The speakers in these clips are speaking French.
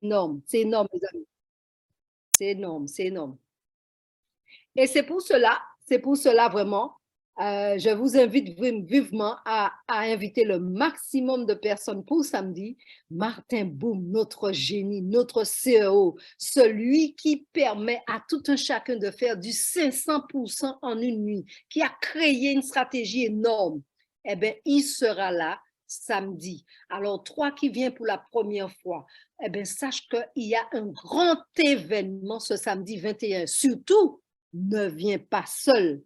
énorme, c'est énorme, les amis. C'est énorme, c'est énorme. Et c'est pour cela vraiment, je vous invite vivement à inviter le maximum de personnes pour samedi. Martin Boum, notre génie, notre CEO, celui qui permet à tout un chacun de faire du 500% en une nuit, qui a créé une stratégie énorme, eh bien, il sera là samedi. Alors, toi qui viens pour la première fois, eh bien, sache qu'il y a un grand événement ce samedi 21. Surtout, ne viens pas seul.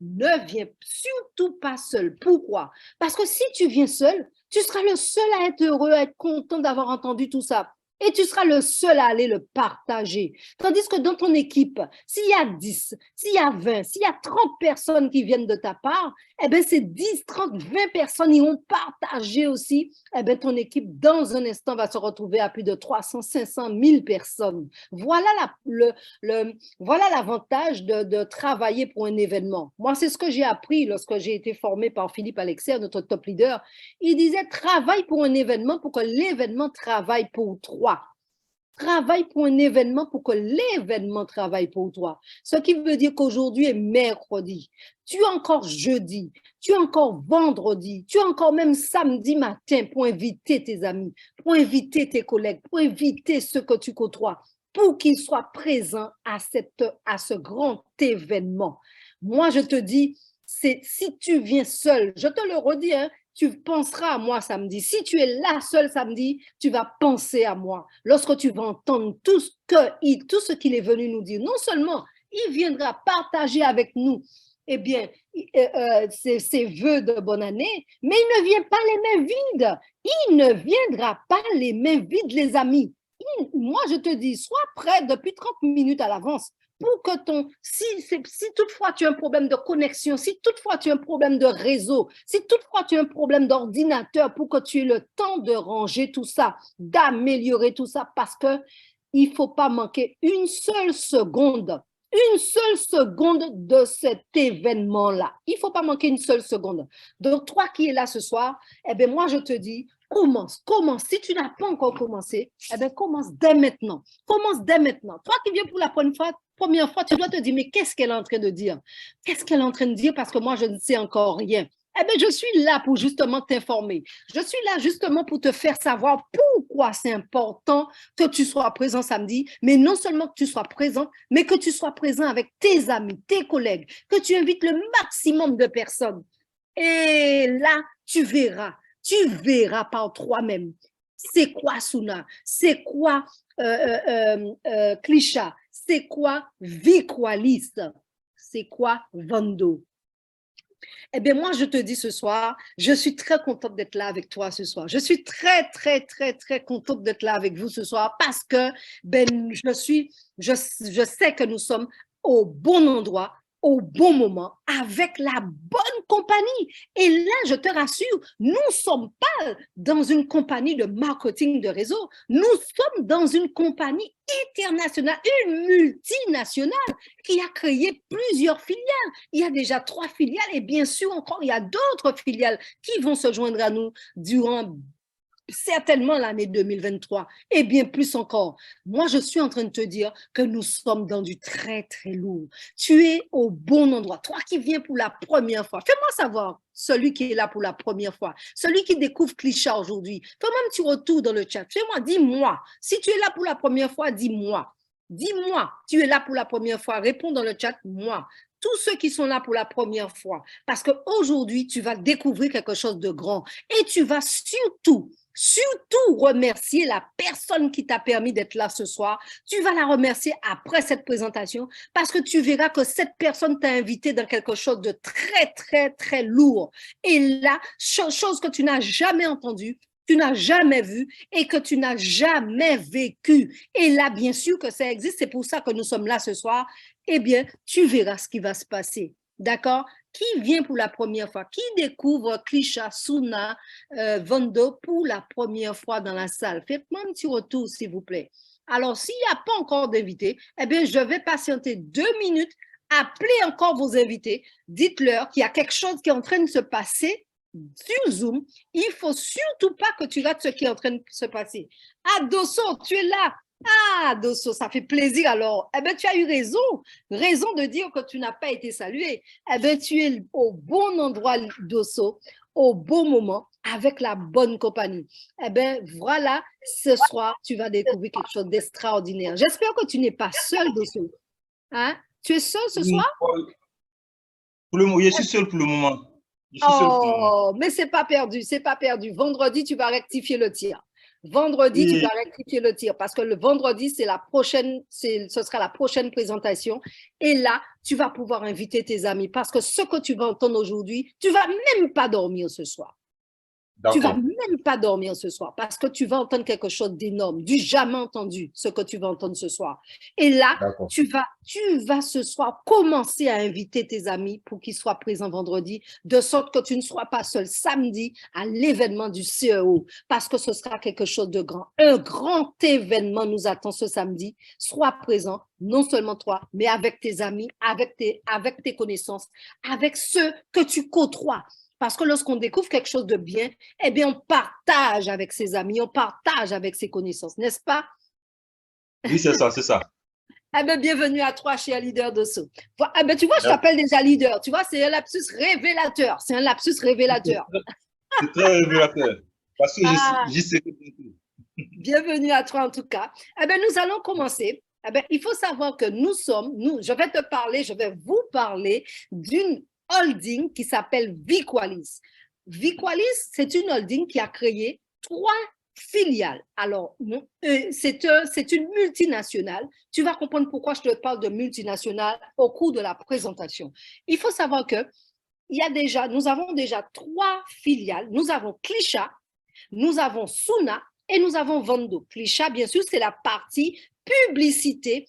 Ne viens surtout pas seul. Pourquoi? Parce que si tu viens seul, tu seras le seul à être heureux, à être content d'avoir entendu tout ça. Et tu seras le seul à aller le partager. Tandis que dans ton équipe, s'il y a 10, s'il y a 20, s'il y a 30 personnes qui viennent de ta part, eh bien, ces 10, 30, 20 personnes iront partager aussi. Eh bien, ton équipe, dans un instant, va se retrouver à plus de 300, 500, 1000 personnes. Voilà l'avantage de travailler pour un événement. Moi, c'est ce que j'ai appris lorsque j'ai été formé par Philippe Alexer, notre top leader. Il disait, travaille pour un événement pour que l'événement travaille pour toi. Travaille pour un événement pour que l'événement travaille pour toi. Ce qui veut dire qu'aujourd'hui est mercredi, tu es encore jeudi, tu es encore vendredi, tu es encore même samedi matin pour inviter tes amis, pour inviter tes collègues, pour inviter ceux que tu côtoies, pour qu'ils soient présents à ce grand événement. Moi, je te dis, si tu viens seul, je te le redis, hein, tu penseras à moi samedi. Si tu es là seul samedi, tu vas penser à moi. Lorsque tu vas entendre tout ce qu'il est venu nous dire, non seulement il viendra partager avec nous, eh bien, ses vœux de bonne année, mais il ne vient pas les mains vides. Il ne viendra pas les mains vides, les amis. Moi, je te dis, sois prêt depuis 30 minutes à l'avance pour que si toutefois tu as un problème de connexion, si toutefois tu as un problème de réseau, si toutefois tu as un problème d'ordinateur, pour que tu aies le temps de ranger tout ça, d'améliorer tout ça, parce que il ne faut pas manquer une seule seconde de cet événement-là. Il ne faut pas manquer une seule seconde. Donc, toi qui es là ce soir, eh bien, moi, je te dis, commence. Si tu n'as pas encore commencé, eh bien, commence dès maintenant. Commence dès maintenant. Toi qui viens pour la première fois, tu dois te dire, mais qu'est-ce qu'elle est en train de dire? Qu'est-ce qu'elle est en train de dire? Parce que moi, je ne sais encore rien. Eh bien, je suis là pour justement t'informer. Je suis là justement pour te faire savoir pourquoi c'est important que tu sois présent samedi, mais non seulement que tu sois présent, mais que tu sois présent avec tes amis, tes collègues, que tu invites le maximum de personnes. Et là, tu verras par toi-même. C'est quoi Suna? C'est quoi Klisha? C'est quoi Vicqualis? C'est quoi Vando? Eh bien, moi, je te dis ce soir, je suis très contente d'être là avec toi ce soir. Je suis très, très, très, très contente d'être là avec vous ce soir parce que je sais que nous sommes au bon endroit, au bon moment, avec la bonne compagnie. Et là, je te rassure, nous ne sommes pas dans une compagnie de marketing de réseau. Nous sommes dans une compagnie internationale, une multinationale qui a créé plusieurs filiales. Il y a déjà 3 filiales et bien sûr encore, il y a d'autres filiales qui vont se joindre à nous durant certainement l'année 2023 et bien plus encore. Moi, je suis en train de te dire que nous sommes dans du très, très lourd. Tu es au bon endroit. Toi qui viens pour la première fois, fais-moi savoir celui qui est là pour la première fois, celui qui découvre Klisha aujourd'hui. Fais-moi un petit retour dans le chat. Fais-moi, dis-moi. Si tu es là pour la première fois, dis-moi. Dis-moi, tu es là pour la première fois. Réponds dans le chat, moi. Tous ceux qui sont là pour la première fois. Parce qu'aujourd'hui, tu vas découvrir quelque chose de grand. Et tu vas surtout remercier la personne qui t'a permis d'être là ce soir. Tu vas la remercier après cette présentation parce que tu verras que cette personne t'a invité dans quelque chose de très, très, très lourd. Et là, chose que tu n'as jamais entendue, tu n'as jamais vu et que tu n'as jamais vécu. Et là, bien sûr que ça existe, c'est pour ça que nous sommes là ce soir. Eh bien, tu verras ce qui va se passer. D'accord? Qui vient pour la première fois? Qui découvre Klisha, Suna, Vando pour la première fois dans la salle? Faites-moi un petit retour, s'il vous plaît. Alors, s'il n'y a pas encore d'invités, eh bien, je vais patienter 2 minutes. Appelez encore vos invités. Dites-leur qu'il y a quelque chose qui est en train de se passer sur Zoom, il ne faut surtout pas que tu rates ce qui est en train de se passer. Ah, Dosso, tu es là. Ah, Dosso, ça fait plaisir alors. Eh bien, tu as eu raison, raison de dire que tu n'as pas été salué. Eh bien, tu es au bon endroit, Dosso, au bon moment, avec la bonne compagnie. Eh bien, voilà, ce soir, tu vas découvrir quelque chose d'extraordinaire. J'espère que tu n'es pas seul, Dosso. Hein? Tu es seul ce soir? Pour le moment, je suis seul pour le moment. Je suis seul pour le moment. Oh, mais c'est pas perdu, c'est pas perdu. Vendredi, tu vas rectifier le tir. Vendredi, tu Et vas rectifier le tir parce que le vendredi, ce sera la prochaine présentation. Et là, tu vas pouvoir inviter tes amis parce que ce que tu vas entendre aujourd'hui, tu vas même pas dormir ce soir. Tu vas d'accord, même pas dormir ce soir parce que tu vas entendre quelque chose d'énorme, du jamais entendu, ce que tu vas entendre ce soir. Et là, d'accord, tu vas ce soir commencer à inviter tes amis pour qu'ils soient présents vendredi, de sorte que tu ne sois pas seul samedi à l'événement du CEO, parce que ce sera quelque chose de grand. Un grand événement nous attend ce samedi. Sois présent, non seulement toi, mais avec tes amis, avec tes connaissances, avec ceux que tu côtoies. Parce que lorsqu'on découvre quelque chose de bien, eh bien, on partage avec ses amis, on partage avec ses connaissances, n'est-ce pas? oui, c'est ça, c'est ça. Eh bien, bienvenue à toi, cher leader de saut. Eh bien, tu vois, je Merci. t'appelle déjà leader. Tu vois, c'est un lapsus révélateur. C'est un lapsus révélateur. C'est très révélateur. Parce que Ah, j'y sais bientôt. bienvenue à toi en tout cas. Eh bien, nous allons commencer. Eh bien, il faut savoir que je vais te parler, je vais vous parler d'une holding qui s'appelle Viqualis. Viqualis, c'est une holding qui a créé 3 filiales. Alors, c'est une multinationale. Tu vas comprendre pourquoi je te parle de multinationale au cours de la présentation. Il faut savoir que nous avons déjà 3 filiales. Nous avons Clichat, nous avons Suna et nous avons Vando. Clichat, bien sûr, c'est la partie publicité.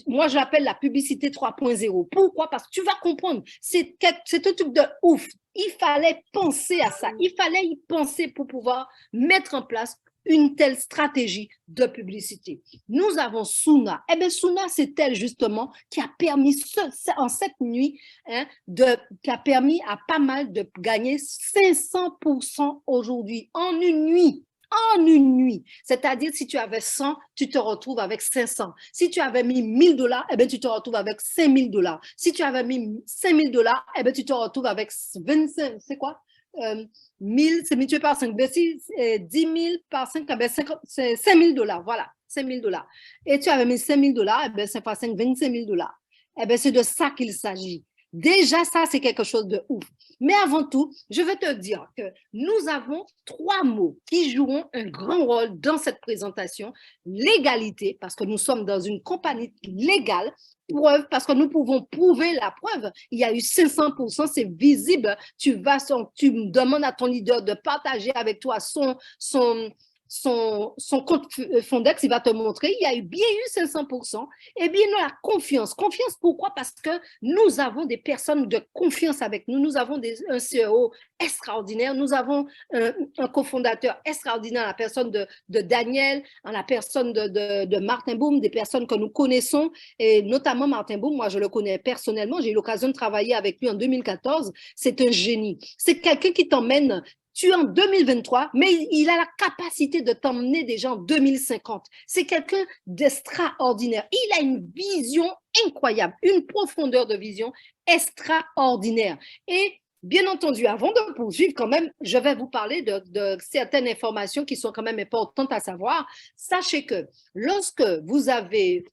Moi, je l'appelle la publicité 3.0. Pourquoi? Parce que tu vas comprendre, c'est un truc de ouf. Il fallait penser à ça. Il fallait y penser pour pouvoir mettre en place une telle stratégie de publicité. Nous avons Suna. Eh bien, Suna, c'est elle justement qui a permis en cette nuit, hein, qui a permis à pas mal de gagner 500% aujourd'hui en une nuit. En une nuit. C'est-à-dire, si tu avais 100, tu te retrouves avec 500. Si tu avais mis 1000 $, eh bien, tu te retrouves avec 5000 $. Si tu avais mis 5000 $, eh bien, tu te retrouves avec 25, c'est quoi? 1000, c'est multiplié par 5. Ben, si, 10 000 par 5, eh bien, c'est 5000 $. Voilà, 5000 $. Et tu avais mis 5000 $, eh bien, 5 par 5, 25 000 $. Eh bien, c'est de ça qu'il s'agit. Déjà, ça, c'est quelque chose de ouf. Mais avant tout, je veux te dire que nous avons 3 mots qui joueront un grand rôle dans cette présentation. L'égalité, parce que nous sommes dans une compagnie légale. Preuve, parce que nous pouvons prouver la preuve. Il y a eu 500%, c'est visible. Tu me demandes à ton leader de partager avec toi son compte Fondex, il va te montrer, il y a eu bien eu 500%. Et bien, nous, la confiance. Confiance, pourquoi? Parce que nous avons des personnes de confiance avec nous. Nous avons un CEO extraordinaire. Nous avons un cofondateur extraordinaire, la personne de Daniel, en la personne de Martin Boum, des personnes que nous connaissons, et notamment Martin Boum, moi je le connais personnellement, j'ai eu l'occasion de travailler avec lui en 2014, c'est un génie. C'est quelqu'un qui t'emmène, tu es en 2023, mais il a la capacité de t'emmener déjà en 2050. C'est quelqu'un d'extraordinaire. Il a une vision incroyable, une profondeur de vision extraordinaire. Et bien entendu, avant de poursuivre, quand même, je vais vous parler de certaines informations qui sont quand même importantes à savoir. Sachez que lorsque vous avez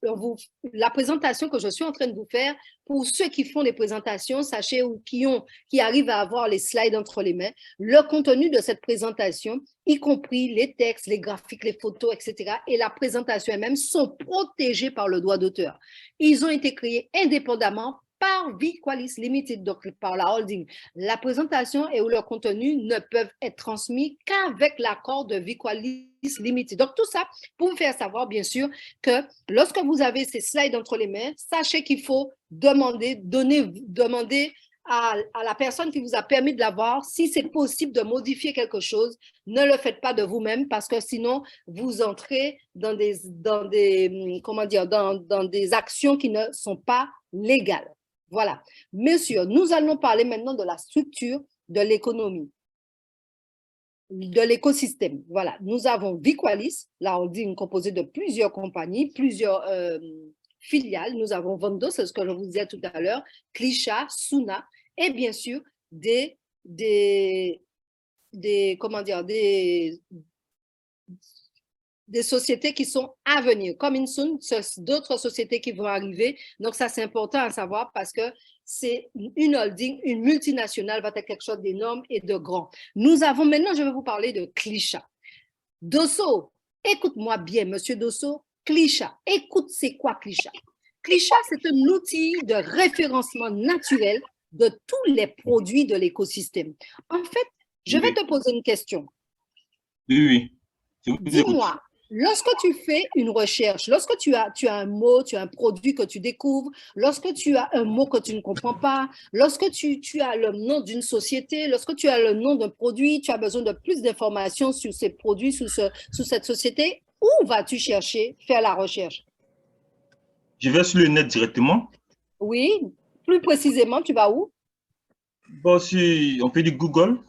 la présentation que je suis en train de vous faire, pour ceux qui font les présentations, sachez, ou qui arrivent à avoir les slides entre les mains, le contenu de cette présentation, y compris les textes, les graphiques, les photos, etc., et la présentation elle-même sont protégés par le droit d'auteur. Ils ont été créés indépendamment par Viqualis Limited, donc par la holding. La présentation et ou leur contenu ne peuvent être transmis qu'avec l'accord de Viqualis Limited. Donc, tout ça pour vous faire savoir, bien sûr, que lorsque vous avez ces slides entre les mains, sachez qu'il faut demander à la personne qui vous a permis de l'avoir, si c'est possible de modifier quelque chose, ne le faites pas de vous-même parce que sinon, vous entrez dans des actions qui ne sont pas légales. Voilà. Messieurs, nous allons parler maintenant de la structure de l'économie. de l'écosystème. Voilà, nous avons Viqualis, la holding composée de plusieurs compagnies, plusieurs filiales. Nous avons Vendo, c'est ce que je vous disais tout à l'heure, Clichat, Suna, et bien sûr comment dire, des sociétés qui sont à venir. Comme Insun, d'autres sociétés qui vont arriver. Donc, ça, c'est important à savoir parce que c'est une holding, une multinationale va être quelque chose d'énorme et de grand. Nous avons, maintenant, je vais vous parler de Clichat. Dosso, écoute-moi bien, monsieur Dosso. Clichat, écoute, c'est quoi Clichat? Clichat, c'est un outil de référencement naturel de tous les produits de l'écosystème. En fait, je vais te poser une question. Oui. Dis-moi, lorsque tu fais une recherche, lorsque tu as un mot, tu as un produit que tu découvres, lorsque tu as un mot que tu ne comprends pas, lorsque tu as le nom d'une société, lorsque tu as le nom d'un produit, tu as besoin de plus d'informations sur ces produits, sur cette société, où vas-tu chercher, faire la recherche? Je vais sur le net directement. Oui, plus précisément, tu vas où? Bon, si on peut dire Google.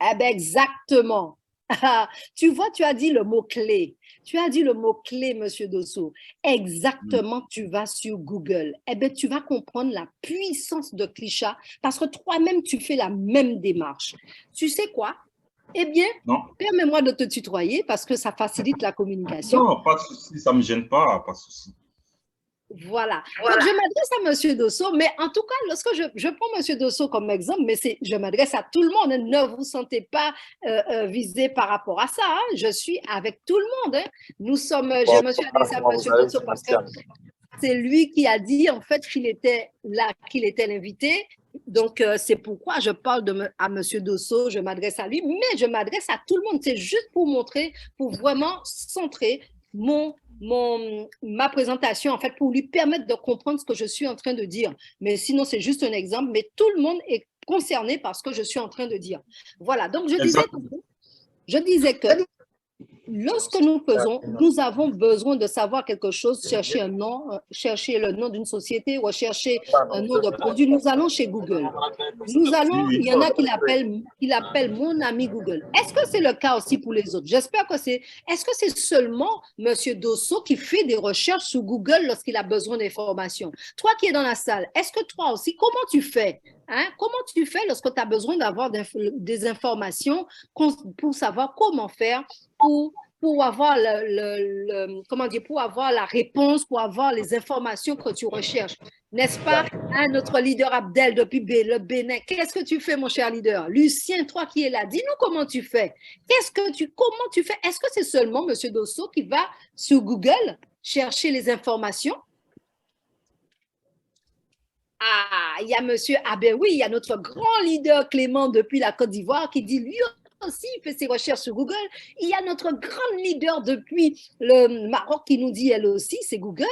Eh bien, exactement. Tu vois, tu as dit le mot-clé. Tu as dit le mot-clé, monsieur Dosso. Exactement, tu vas sur Google. Eh bien, tu vas comprendre la puissance de Clichat parce que toi-même, tu fais la même démarche. Tu sais quoi? Eh bien, permets-moi de te tutoyer parce que ça facilite la communication. Non, pas de souci, ça ne me gêne pas de souci. Voilà. Donc, je m'adresse à M. Dosso, mais en tout cas, lorsque je prends M. Dosso comme exemple, mais je m'adresse à tout le monde. Hein, ne vous sentez pas visé par rapport à ça. Hein, je suis avec tout le monde. Hein. Je me suis adressée à M. Dosso parce que c'est lui qui a dit, en fait, qu'il était là, qu'il était l'invité. Donc, c'est pourquoi je parle à M. Dosso, je m'adresse à lui, mais je m'adresse à tout le monde. C'est juste pour montrer, pour vraiment centrer ma présentation, en fait, pour lui permettre de comprendre ce que je suis en train de dire. Mais sinon, c'est juste un exemple, mais tout le monde est concerné par ce que je suis en train de dire. Voilà, donc je disais que lorsque nous avons besoin de savoir quelque chose, chercher un nom, chercher le nom d'une société ou chercher un nom de produit, nous allons chez Google. Il y en a qui l'appellent mon ami Google. Est-ce que c'est le cas aussi pour les autres? J'espère que est-ce que c'est seulement M. Dosso qui fait des recherches sur Google lorsqu'il a besoin d'informations? Toi qui es dans la salle, est-ce que toi aussi, comment tu fais? Hein? Comment tu fais lorsque tu as besoin d'avoir des informations pour savoir comment faire pour avoir pour avoir la réponse, pour avoir les informations que tu recherches. N'est-ce pas, hein, notre leader Abdel depuis le Bénin? Qu'est-ce que tu fais, mon cher leader? Lucien, toi qui es là, dis-nous comment tu fais. Comment tu fais? Est-ce que c'est seulement M. Dosso qui va sur Google chercher les informations? Ah, il y a monsieur, ah ben oui, il y a notre grand leader Clément depuis la Côte d'Ivoire qui dit lui aussi, il fait ses recherches sur Google. Il y a notre grande leader depuis le Maroc qui nous dit elle aussi, c'est Google.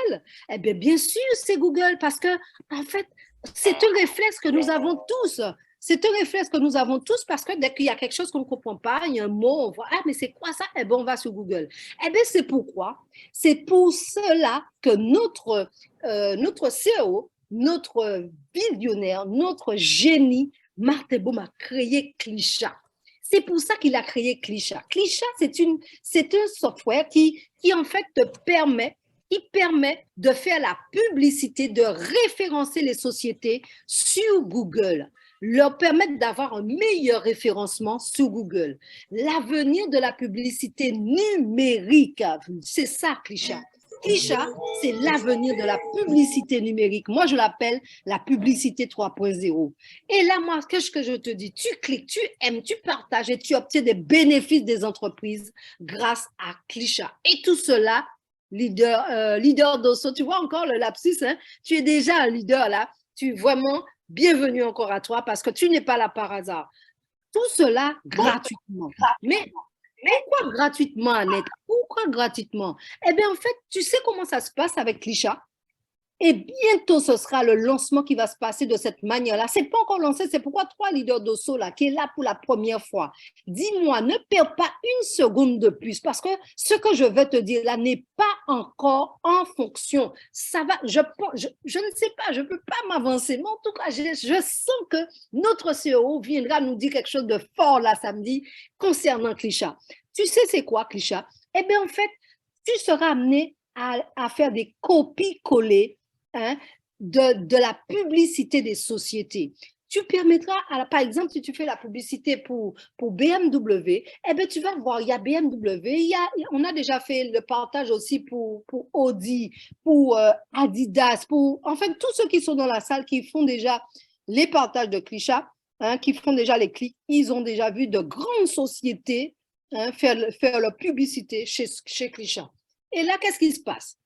Eh bien, bien sûr, c'est Google parce que, en fait, c'est un réflexe que nous avons tous. C'est un réflexe que nous avons tous parce que dès qu'il y a quelque chose qu'on ne comprend pas, il y a un mot, on voit, ah, mais c'est quoi ça? Eh bien, on va sur Google. Eh bien, c'est pourquoi? C'est pour cela que notre CEO, notre billionnaire, notre génie, Martin Baum a créé Clichat. C'est pour ça qu'il a créé Clichat. Clichat, c'est un software qui en fait permet de faire la publicité, de référencer les sociétés sur Google, leur permettre d'avoir un meilleur référencement sur Google. L'avenir de la publicité numérique, c'est ça Clichat. Clichat, c'est l'avenir de la publicité numérique. Moi, je l'appelle la publicité 3.0. Et là, moi, qu'est-ce que je te dis? Tu cliques, tu aimes, tu partages et tu obtiens des bénéfices des entreprises grâce à Clichat. Et tout cela, leader Dosso, tu vois encore le lapsus, hein? Tu es déjà un leader là. Tu es vraiment bienvenue encore à toi parce que tu n'es pas là par hasard. Tout cela gratuitement. Mais pourquoi gratuitement, Annette? Pourquoi gratuitement? Eh bien, en fait, tu sais comment ça se passe avec Clichat? Et bientôt, ce sera le lancement qui va se passer de cette manière-là. Ce n'est pas encore lancé, c'est pourquoi toi, leader Dosso, là, qui est là pour la première fois, dis-moi, ne perds pas une seconde de plus parce que ce que je vais te dire là n'est pas encore en fonction. Ça va, je ne sais pas, je ne peux pas m'avancer, mais en tout cas, je sens que notre CEO viendra nous dire quelque chose de fort là samedi concernant Klisha. Tu sais c'est quoi Klisha? Eh bien, en fait, tu seras amené à faire des copies-coller hein, de la publicité des sociétés. Tu permettras, par exemple, si tu fais la publicité pour BMW, eh bien, tu vas voir, il y a BMW, on a déjà fait le partage aussi pour Audi, pour Adidas, en fait, tous ceux qui sont dans la salle, qui font déjà les partages de Klisha, hein, qui font déjà les clics, ils ont déjà vu de grandes sociétés hein, faire leur publicité chez Klisha. Et là, qu'est-ce qui se passe?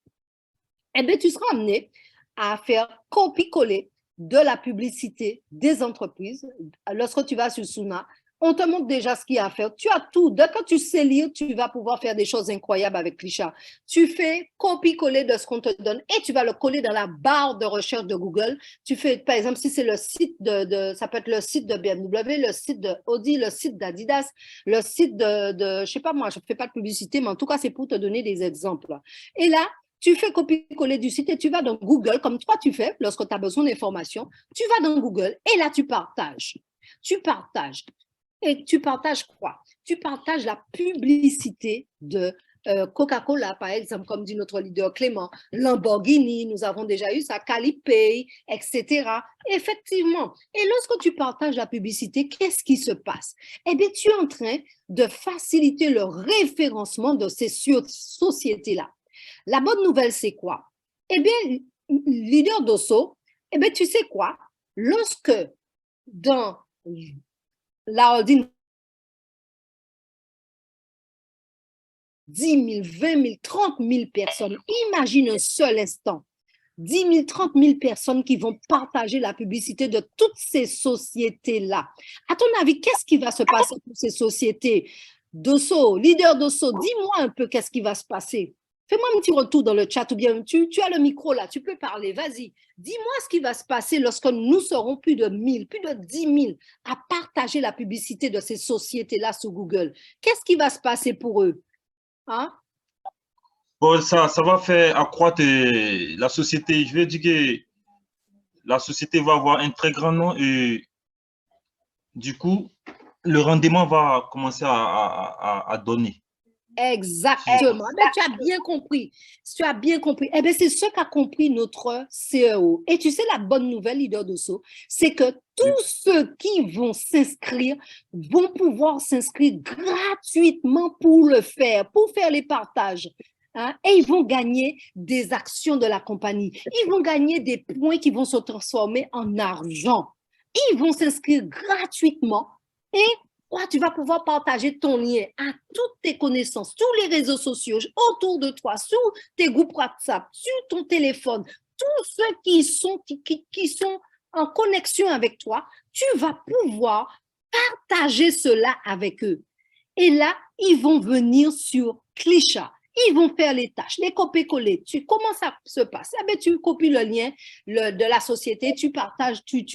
Eh bien, tu seras amené à faire copier-coller de la publicité des entreprises. Lorsque tu vas sur Suna, on te montre déjà ce qu'il y a à faire. Tu as tout. Dès que tu sais lire, tu vas pouvoir faire des choses incroyables avec Klisha. Tu fais copier-coller de ce qu'on te donne et tu vas le coller dans la barre de recherche de Google. Tu fais, par exemple, si c'est le site ça peut être le site de BMW, le site de Audi, le site d'Adidas, le site je sais pas moi, je ne fais pas de publicité, mais en tout cas, c'est pour te donner des exemples. Et là, tu fais copier-coller du site et tu vas dans Google, comme toi tu fais lorsque tu as besoin d'informations. Tu vas dans Google et là, tu partages. Tu partages. Et tu partages quoi? Tu partages la publicité de Coca-Cola, par exemple, comme dit notre leader Clément, Lamborghini, nous avons déjà eu ça, Calipay, etc. Effectivement. Et lorsque tu partages la publicité, qu'est-ce qui se passe? Eh bien, tu es en train de faciliter le référencement de ces sociétés-là. La bonne nouvelle, c'est quoi? Eh bien, leader d'Osso, eh bien, tu sais quoi? Lorsque dans la holding 10 000, 20 000, 30 000 personnes, imagine un seul instant, 10 000, 30 000 personnes qui vont partager la publicité de toutes ces sociétés-là. À ton avis, qu'est-ce qui va se passer pour ces sociétés? Dosso, leader Dosso, dis-moi un peu qu'est-ce qui va se passer. Fais-moi un petit retour dans le chat ou bien tu as le micro là, tu peux parler, vas-y. Dis-moi ce qui va se passer lorsque nous serons plus de 1000, plus de 10 000 à partager la publicité de ces sociétés-là sur Google. Qu'est-ce qui va se passer pour eux? Hein? Bon, ça va faire accroître la société. Je veux dire que la société va avoir un très grand nom et du coup, le rendement va commencer à donner. Exactement. Mais tu as bien compris. Tu as bien compris. Eh bien, c'est ce qu'a compris notre CEO. Et tu sais, la bonne nouvelle, leader d'Osso, c'est que tous ceux qui vont s'inscrire vont pouvoir s'inscrire gratuitement pour le faire, pour faire les partages. Hein? Et ils vont gagner des actions de la compagnie. Ils vont gagner des points qui vont se transformer en argent. Ils vont s'inscrire gratuitement et tu vas pouvoir partager ton lien à toutes tes connaissances, tous les réseaux sociaux autour de toi, sur tes groupes WhatsApp, sur ton téléphone, tous ceux qui sont en connexion avec toi, tu vas pouvoir partager cela avec eux. Et là, ils vont venir sur Klisha. Ils vont faire les tâches, les copier-coller. Comment ça se passe? Eh bien, tu copies le lien de la société, tu partages, tu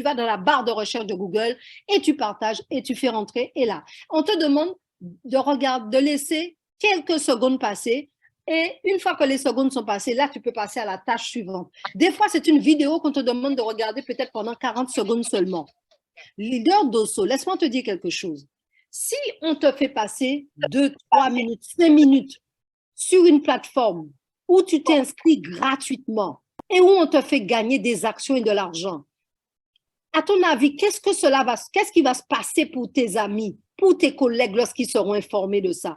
vas dans la barre de recherche de Google et tu partages et tu fais rentrer. Et là, on te demande de laisser quelques secondes passer. Et une fois que les secondes sont passées, là, tu peux passer à la tâche suivante. Des fois, c'est une vidéo qu'on te demande de regarder peut-être pendant 40 secondes seulement. Leader d'Osso, laisse-moi te dire quelque chose. Si on te fait passer 2, 3 minutes, 5 minutes sur une plateforme où tu t'inscris gratuitement et où on te fait gagner des actions et de l'argent, à ton avis, qu'est-ce qui va se passer pour tes amis, pour tes collègues lorsqu'ils seront informés de ça?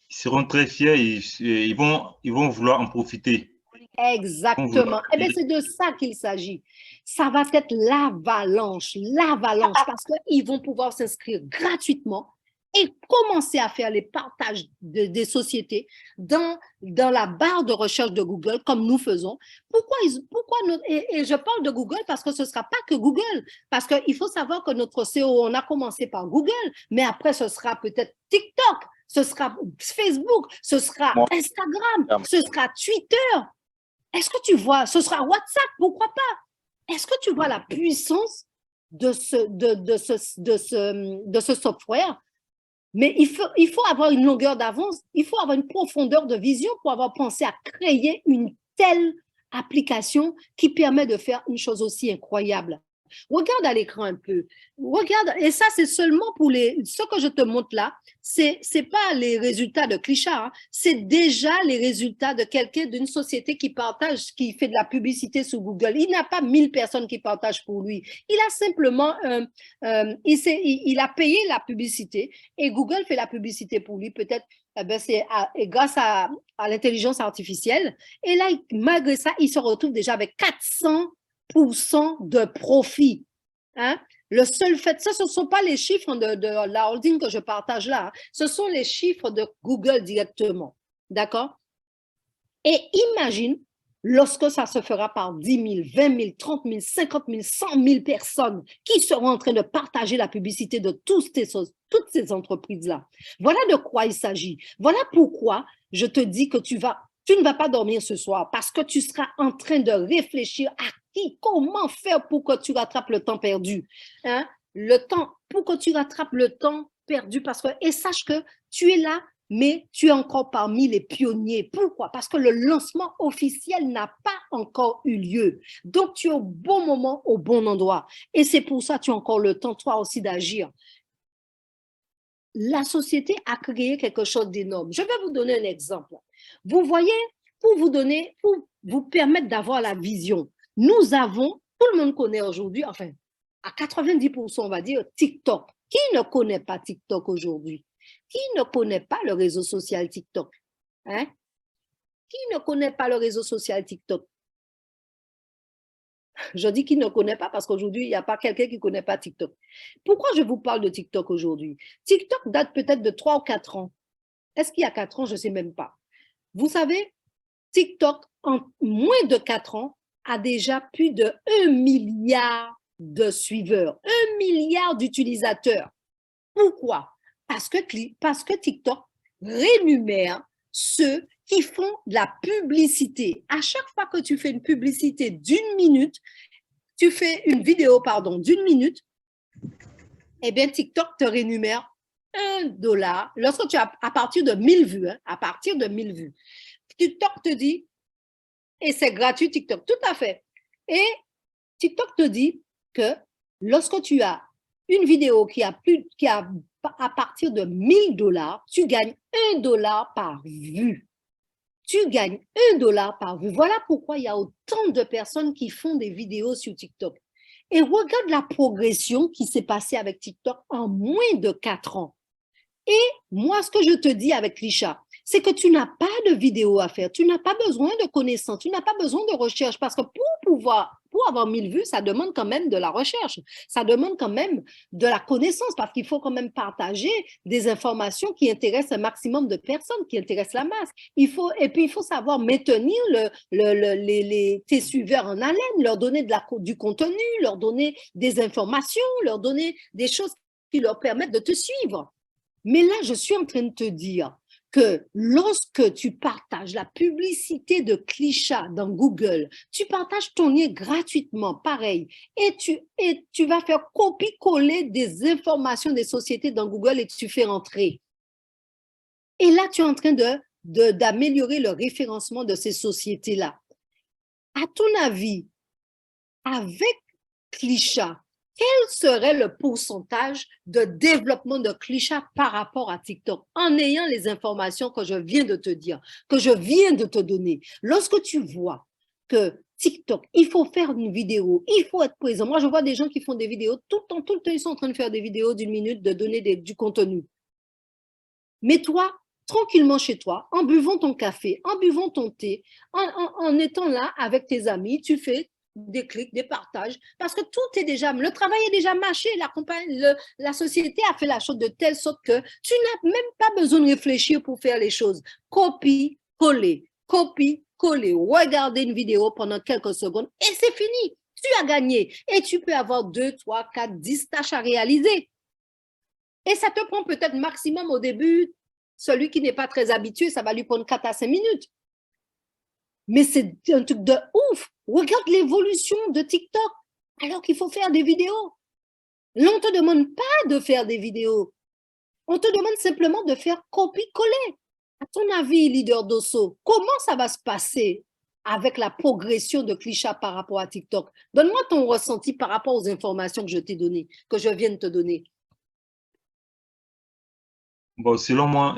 Ils seront très fiers et ils vont vouloir en profiter. Exactement. Eh bien, c'est de ça qu'il s'agit. Ça va être l'avalanche, parce qu'ils vont pouvoir s'inscrire gratuitement et commencer à faire les partages des sociétés dans la barre de recherche de Google, comme nous faisons. Et je parle de Google parce que ce ne sera pas que Google, parce qu'il faut savoir que notre CEO, on a commencé par Google, mais après, ce sera peut-être TikTok, ce sera Facebook, ce sera Instagram, ce sera Twitter. Est-ce que tu vois, ce sera WhatsApp, pourquoi pas? Est-ce que tu vois la puissance de ce software? Mais il faut avoir une longueur d'avance, il faut avoir une profondeur de vision pour avoir pensé à créer une telle application qui permet de faire une chose aussi incroyable. Regarde à l'écran un peu. Regarde, et ça, c'est seulement pour ce que je te montre là, c'est pas les résultats de Klisha, hein, c'est déjà les résultats de quelqu'un d'une société qui partage, qui fait de la publicité sur Google. Il n'a pas 1000 personnes qui partagent pour lui. Il a simplement, il a payé la publicité et Google fait la publicité pour lui. Peut-être, c'est grâce à l'intelligence artificielle. Et là, malgré ça, il se retrouve déjà avec 400% de profit. Hein? Le seul fait, ça, ce ne sont pas les chiffres de la holding que je partage là, hein. Ce sont les chiffres de Google directement. D'accord? Et imagine lorsque ça se fera par 10 000, 20 000, 30 000, 50 000, 100 000 personnes qui seront en train de partager la publicité de toutes ces entreprises-là. Voilà de quoi il s'agit. Voilà pourquoi je te dis que tu ne vas pas dormir ce soir parce que tu seras en train de réfléchir à comment faire pour que tu rattrapes le temps perdu. Hein? Pour que tu rattrapes le temps perdu et sache que tu es là, mais tu es encore parmi les pionniers. Pourquoi? Parce que le lancement officiel n'a pas encore eu lieu. Donc, tu es au bon moment, au bon endroit. Et c'est pour ça que tu as encore le temps, toi aussi, d'agir. La société a créé quelque chose d'énorme. Je vais vous donner un exemple. Vous voyez, pour vous permettre d'avoir la vision, nous avons, tout le monde connaît aujourd'hui, enfin, à 90%, on va dire, TikTok. Qui ne connaît pas TikTok aujourd'hui? Qui ne connaît pas le réseau social TikTok? Hein? Qui ne connaît pas le réseau social TikTok? Je dis qui ne connaît pas parce qu'aujourd'hui, il n'y a pas quelqu'un qui ne connaît pas TikTok. Pourquoi je vous parle de TikTok aujourd'hui? TikTok date peut-être de 3 ou 4 ans. Est-ce qu'il y a 4 ans? Je ne sais même pas. Vous savez, TikTok, en moins de 4 ans, a déjà plus de 1 milliard de suiveurs, 1 milliard d'utilisateurs. Pourquoi? Parce que TikTok rémunère ceux qui font de la publicité. À chaque fois que tu fais une publicité d'une minute, tu fais une vidéo, d'une minute, eh bien, TikTok te rémunère $1. Lorsque tu as, à partir de 1000 vues, hein, à partir de 1000 vues, TikTok te dit, et c'est gratuit TikTok, tout à fait. Et TikTok te dit que lorsque tu as une vidéo qui a à partir de $1000, tu gagnes $1 par vue. Tu gagnes $1 par vue. Voilà pourquoi il y a autant de personnes qui font des vidéos sur TikTok. Et regarde la progression qui s'est passée avec TikTok en moins de 4 ans. Et moi, ce que je te dis avec Klisha, c'est que tu n'as pas de vidéo à faire, tu n'as pas besoin de connaissances, tu n'as pas besoin de recherche parce que pour avoir 1000 vues, ça demande quand même de la recherche, ça demande quand même de la connaissance parce qu'il faut quand même partager des informations qui intéressent un maximum de personnes, qui intéressent la masse. Et puis, il faut savoir maintenir tes suiveurs en haleine, leur donner du contenu, leur donner des informations, leur donner des choses qui leur permettent de te suivre. Mais là, je suis en train de te dire que lorsque tu partages la publicité de Klisha dans Google, tu partages ton lien gratuitement, pareil, et tu vas faire copier-coller des informations des sociétés dans Google et tu fais rentrer. Et là, tu es en train d'améliorer le référencement de ces sociétés-là. À ton avis, avec Klisha, quel serait le pourcentage de développement de Klisha par rapport à TikTok en ayant les informations que je viens de te dire, que je viens de te donner? Lorsque tu vois que TikTok, il faut faire une vidéo, il faut être présent. Moi, je vois des gens qui font des vidéos tout le temps, ils sont en train de faire des vidéos d'1 minute, de donner du contenu. Mais toi, tranquillement chez toi, en buvant ton café, en buvant ton thé, en étant là avec tes amis, tu fais des clics, des partages, parce que tout est déjà, le travail est déjà marché, la société a fait la chose de telle sorte que tu n'as même pas besoin de réfléchir pour faire les choses. Copie, coller, regarder une vidéo pendant quelques secondes et c'est fini. Tu as gagné et tu peux avoir 2, 3, 4, 10 tâches à réaliser. Et ça te prend peut-être maximum au début, celui qui n'est pas très habitué, ça va lui prendre 4 à 5 minutes. Mais c'est un truc de ouf. Regarde l'évolution de TikTok alors qu'il faut faire des vidéos. Là, on ne te demande pas de faire des vidéos. On te demande simplement de faire copie-coller. À ton avis, leader d'Osso, comment ça va se passer avec la progression de Klisha par rapport à TikTok? Donne-moi ton ressenti par rapport aux informations que je t'ai données, que je viens de te donner. Bon, selon moi,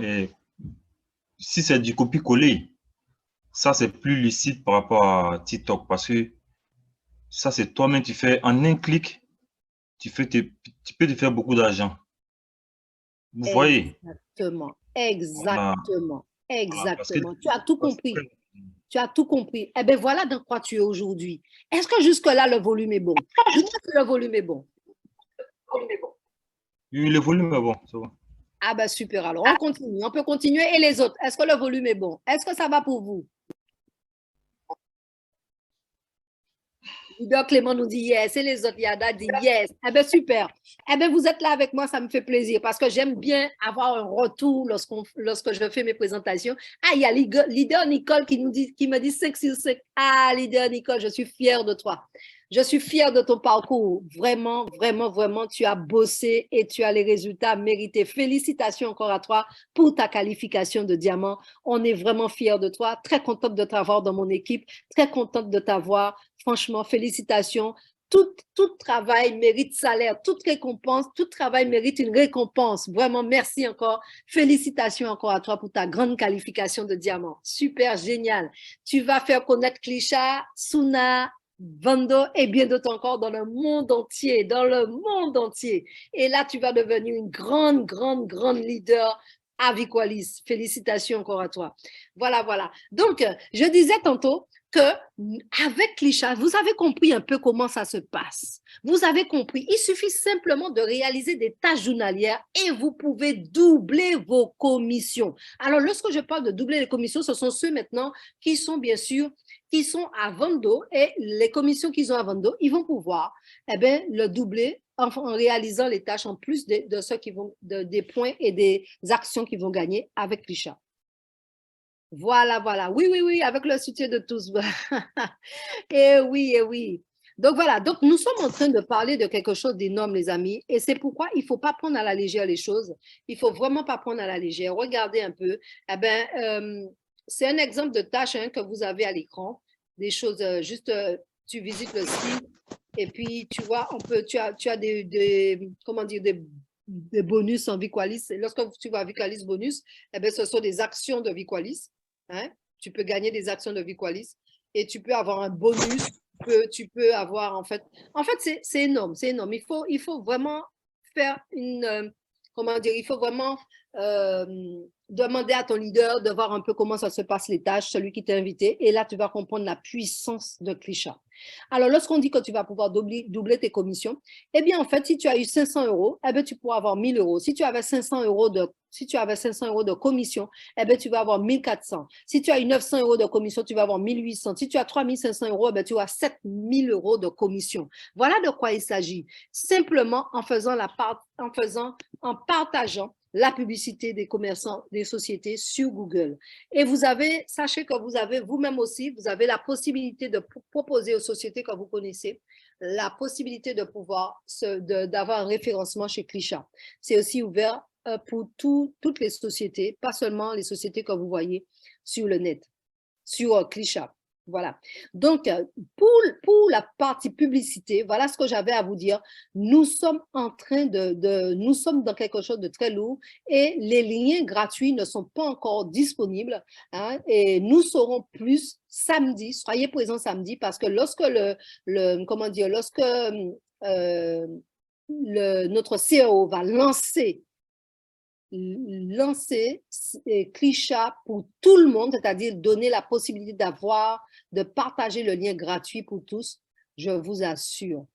si c'est du copier-coller, ça c'est plus lucide par rapport à TikTok parce que ça c'est toi-même, tu fais en un clic, tu peux te faire beaucoup d'argent. Vous voyez? Exactement, Voilà, exactement, voilà, exactement. Tu as tout compris. Tu as tout compris. Eh bien, voilà dans quoi tu es aujourd'hui. Est-ce que jusque-là, le volume est bon? Dis-moi que le volume est bon. oui, le volume est bon, c'est bon. Ah ben super, alors on continue. On peut continuer. Et les autres, est-ce que le volume est bon? Est-ce que ça va pour vous? Leader Clément nous dit yes et les autres Yada dit yes. Eh bien, super. Eh bien, vous êtes là avec moi, ça me fait plaisir parce que j'aime bien avoir un retour lorsque je fais mes présentations. Ah, il y a leader Nicole qui me dit 5 sur 5. Ah, leader Nicole, je suis fière de toi. Je suis fière de ton parcours. Vraiment, vraiment, vraiment, tu as bossé et tu as les résultats mérités. Félicitations encore à toi pour ta qualification de diamant. On est vraiment fiers de toi. Très contente de t'avoir dans mon équipe. Très contente de t'avoir. Franchement, félicitations. Tout travail mérite salaire, toute récompense, tout travail mérite une récompense. Vraiment, merci encore. Félicitations encore à toi pour ta grande qualification de diamant. Super, génial. Tu vas faire connaître Klisha, Suna, Vando et bien d'autres encore dans le monde entier, dans le monde entier. Et là, tu vas devenir une grande, grande, grande leader à Viqualis. Félicitations encore à toi. Voilà, voilà. Donc, je disais tantôt que avec Klisha, vous avez compris un peu comment ça se passe. Vous avez compris. Il suffit simplement de réaliser des tâches journalières et vous pouvez doubler vos commissions. Alors, lorsque je parle de doubler les commissions, ce sont ceux maintenant qui sont bien sûr qui sont à Vando et les commissions qu'ils ont à Vando, ils vont pouvoir le doubler en réalisant les tâches en plus de ceux qui vont des points et des actions qu'ils vont gagner avec Klisha. Voilà, voilà. Oui, oui, oui, avec le soutien de tous. Et oui, et oui. Donc voilà, donc nous sommes en train de parler de quelque chose d'énorme, les amis, et c'est pourquoi il ne faut pas prendre à la légère les choses. Il ne faut vraiment pas prendre à la légère. Regardez un peu. C'est un exemple de tâche que vous avez à l'écran. Des choses, tu visites le site et puis tu vois, tu as comment dire, des bonus en Viqualis. Lorsque tu vas à Viqualis bonus, ce sont des actions de Viqualis. Hein? Tu peux gagner des actions de Viqualis et tu peux avoir un bonus. Tu peux avoir, en fait, c'est énorme, c'est énorme. Il faut vraiment faire comment dire, il faut vraiment demander à ton leader de voir un peu comment ça se passe les tâches, celui qui t'a invité, et là, tu vas comprendre la puissance de Klisha. Alors, lorsqu'on dit que tu vas pouvoir doubler tes commissions, eh bien, en fait, si tu as eu 500 euros, tu pourras avoir 1000 euros. Si tu avais 500 euros de commission, tu vas avoir 1400. Si tu as eu 900 euros de commission, tu vas avoir 1800. Si tu as 3500 euros, tu as 7000 euros de commission. Voilà de quoi il s'agit. Simplement en partageant la publicité des commerçants, des sociétés sur Google. Et sachez que vous avez vous-même aussi, vous avez la possibilité de proposer aux sociétés que vous connaissez, la possibilité de pouvoir d'avoir un référencement chez Klisha. C'est aussi ouvert pour toutes les sociétés, pas seulement les sociétés que vous voyez sur le net, sur Klisha. Voilà. Donc, pour la partie publicité, voilà ce que j'avais à vous dire. Nous sommes nous sommes dans quelque chose de très lourd et les liens gratuits ne sont pas encore disponibles. Hein, et nous saurons plus samedi. Soyez présents samedi parce que lorsque notre CEO va lancer Klisha pour tout le monde, c'est-à-dire donner la possibilité de partager le lien gratuit pour tous, je vous assure,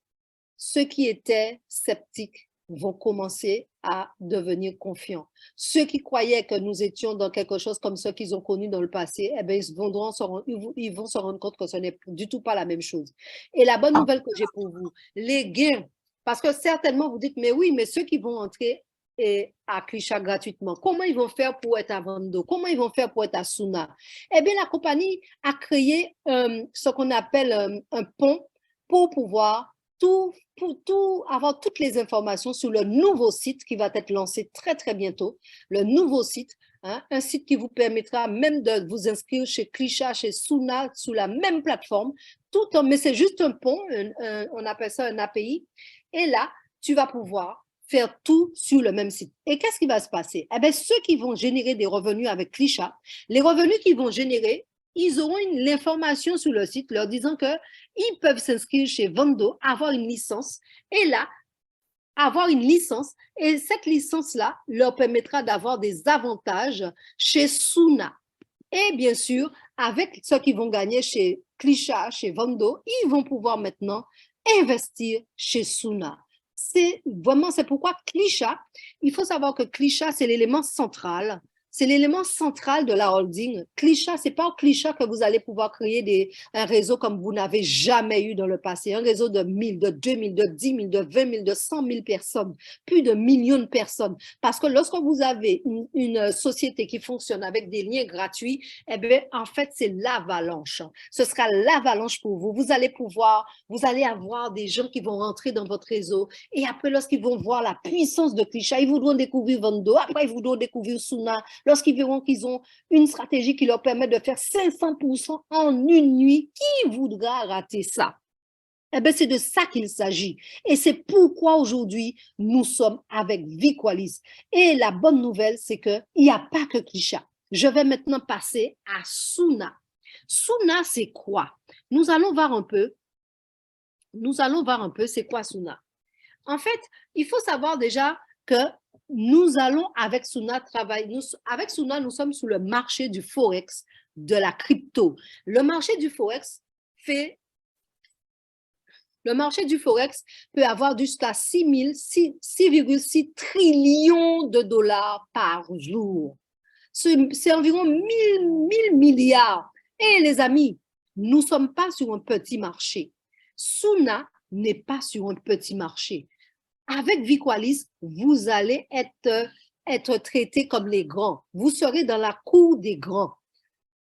ceux qui étaient sceptiques vont commencer à devenir confiants. Ceux qui croyaient que nous étions dans quelque chose comme ce qu'ils ont connu dans le passé, ils vont se rendre compte que ce n'est du tout pas la même chose. Et la bonne nouvelle que j'ai pour vous, les gains, parce que certainement vous dites, mais oui, mais ceux qui vont entrer à Klisha gratuitement, comment ils vont faire pour être à Vando? Comment ils vont faire pour être à Suna? Eh bien, la compagnie a créé ce qu'on appelle un pont pour pouvoir avoir toutes les informations sur le nouveau site qui va être lancé très, très bientôt. Le nouveau site, hein, un site qui vous permettra même de vous inscrire chez Klisha, chez Suna, sous la même plateforme. Mais c'est juste un pont, on appelle ça un API. Et là, tu vas pouvoir faire tout sur le même site. Et qu'est-ce qui va se passer? Eh bien, ceux qui vont générer des revenus avec Klisha, les revenus qu'ils vont générer, ils auront l'information sur le site leur disant qu'ils peuvent s'inscrire chez Vando, avoir une licence, et là, avoir une licence, et cette licence-là leur permettra d'avoir des avantages chez Suna. Et bien sûr, avec ce qu'ils vont gagner chez Klisha, chez Vando, ils vont pouvoir maintenant investir chez Suna. C'est pourquoi Klisha, il faut savoir que Klisha, c'est l'élément central. C'est l'élément central de la holding. Klisha, c'est pas au Klisha que vous allez pouvoir créer un réseau comme vous n'avez jamais eu dans le passé. Un réseau de 1000, de 2000, de 10 000, de 20 000, de 100 000 personnes, plus de millions de personnes. Parce que lorsque vous avez une société qui fonctionne avec des liens gratuits, eh bien, en fait, c'est l'avalanche. Ce sera l'avalanche pour vous. Vous allez avoir des gens qui vont rentrer dans votre réseau. Et après, lorsqu'ils vont voir la puissance de Klisha, ils voudront découvrir Vando. Après, ils voudront découvrir Suna. Lorsqu'ils verront qu'ils ont une stratégie qui leur permet de faire 500% en une nuit, qui voudra rater ça? Eh bien, c'est de ça qu'il s'agit. Et c'est pourquoi aujourd'hui, nous sommes avec Vqualis. Et la bonne nouvelle, c'est qu'il n'y a pas que Klisha. Je vais maintenant passer à Suna. Suna, c'est quoi? Nous allons voir un peu c'est quoi Suna. En fait, il faut savoir déjà que nous allons avec Suna travailler. Avec Suna, nous sommes sur le marché du Forex, de la crypto. Le marché du Forex peut avoir jusqu'à 6,6 trillions de dollars par jour. C'est environ 1000 milliards. Et les amis, nous ne sommes pas sur un petit marché. Suna n'est pas sur un petit marché. Avec Vqualis, vous allez être traité comme les grands. Vous serez dans la cour des grands.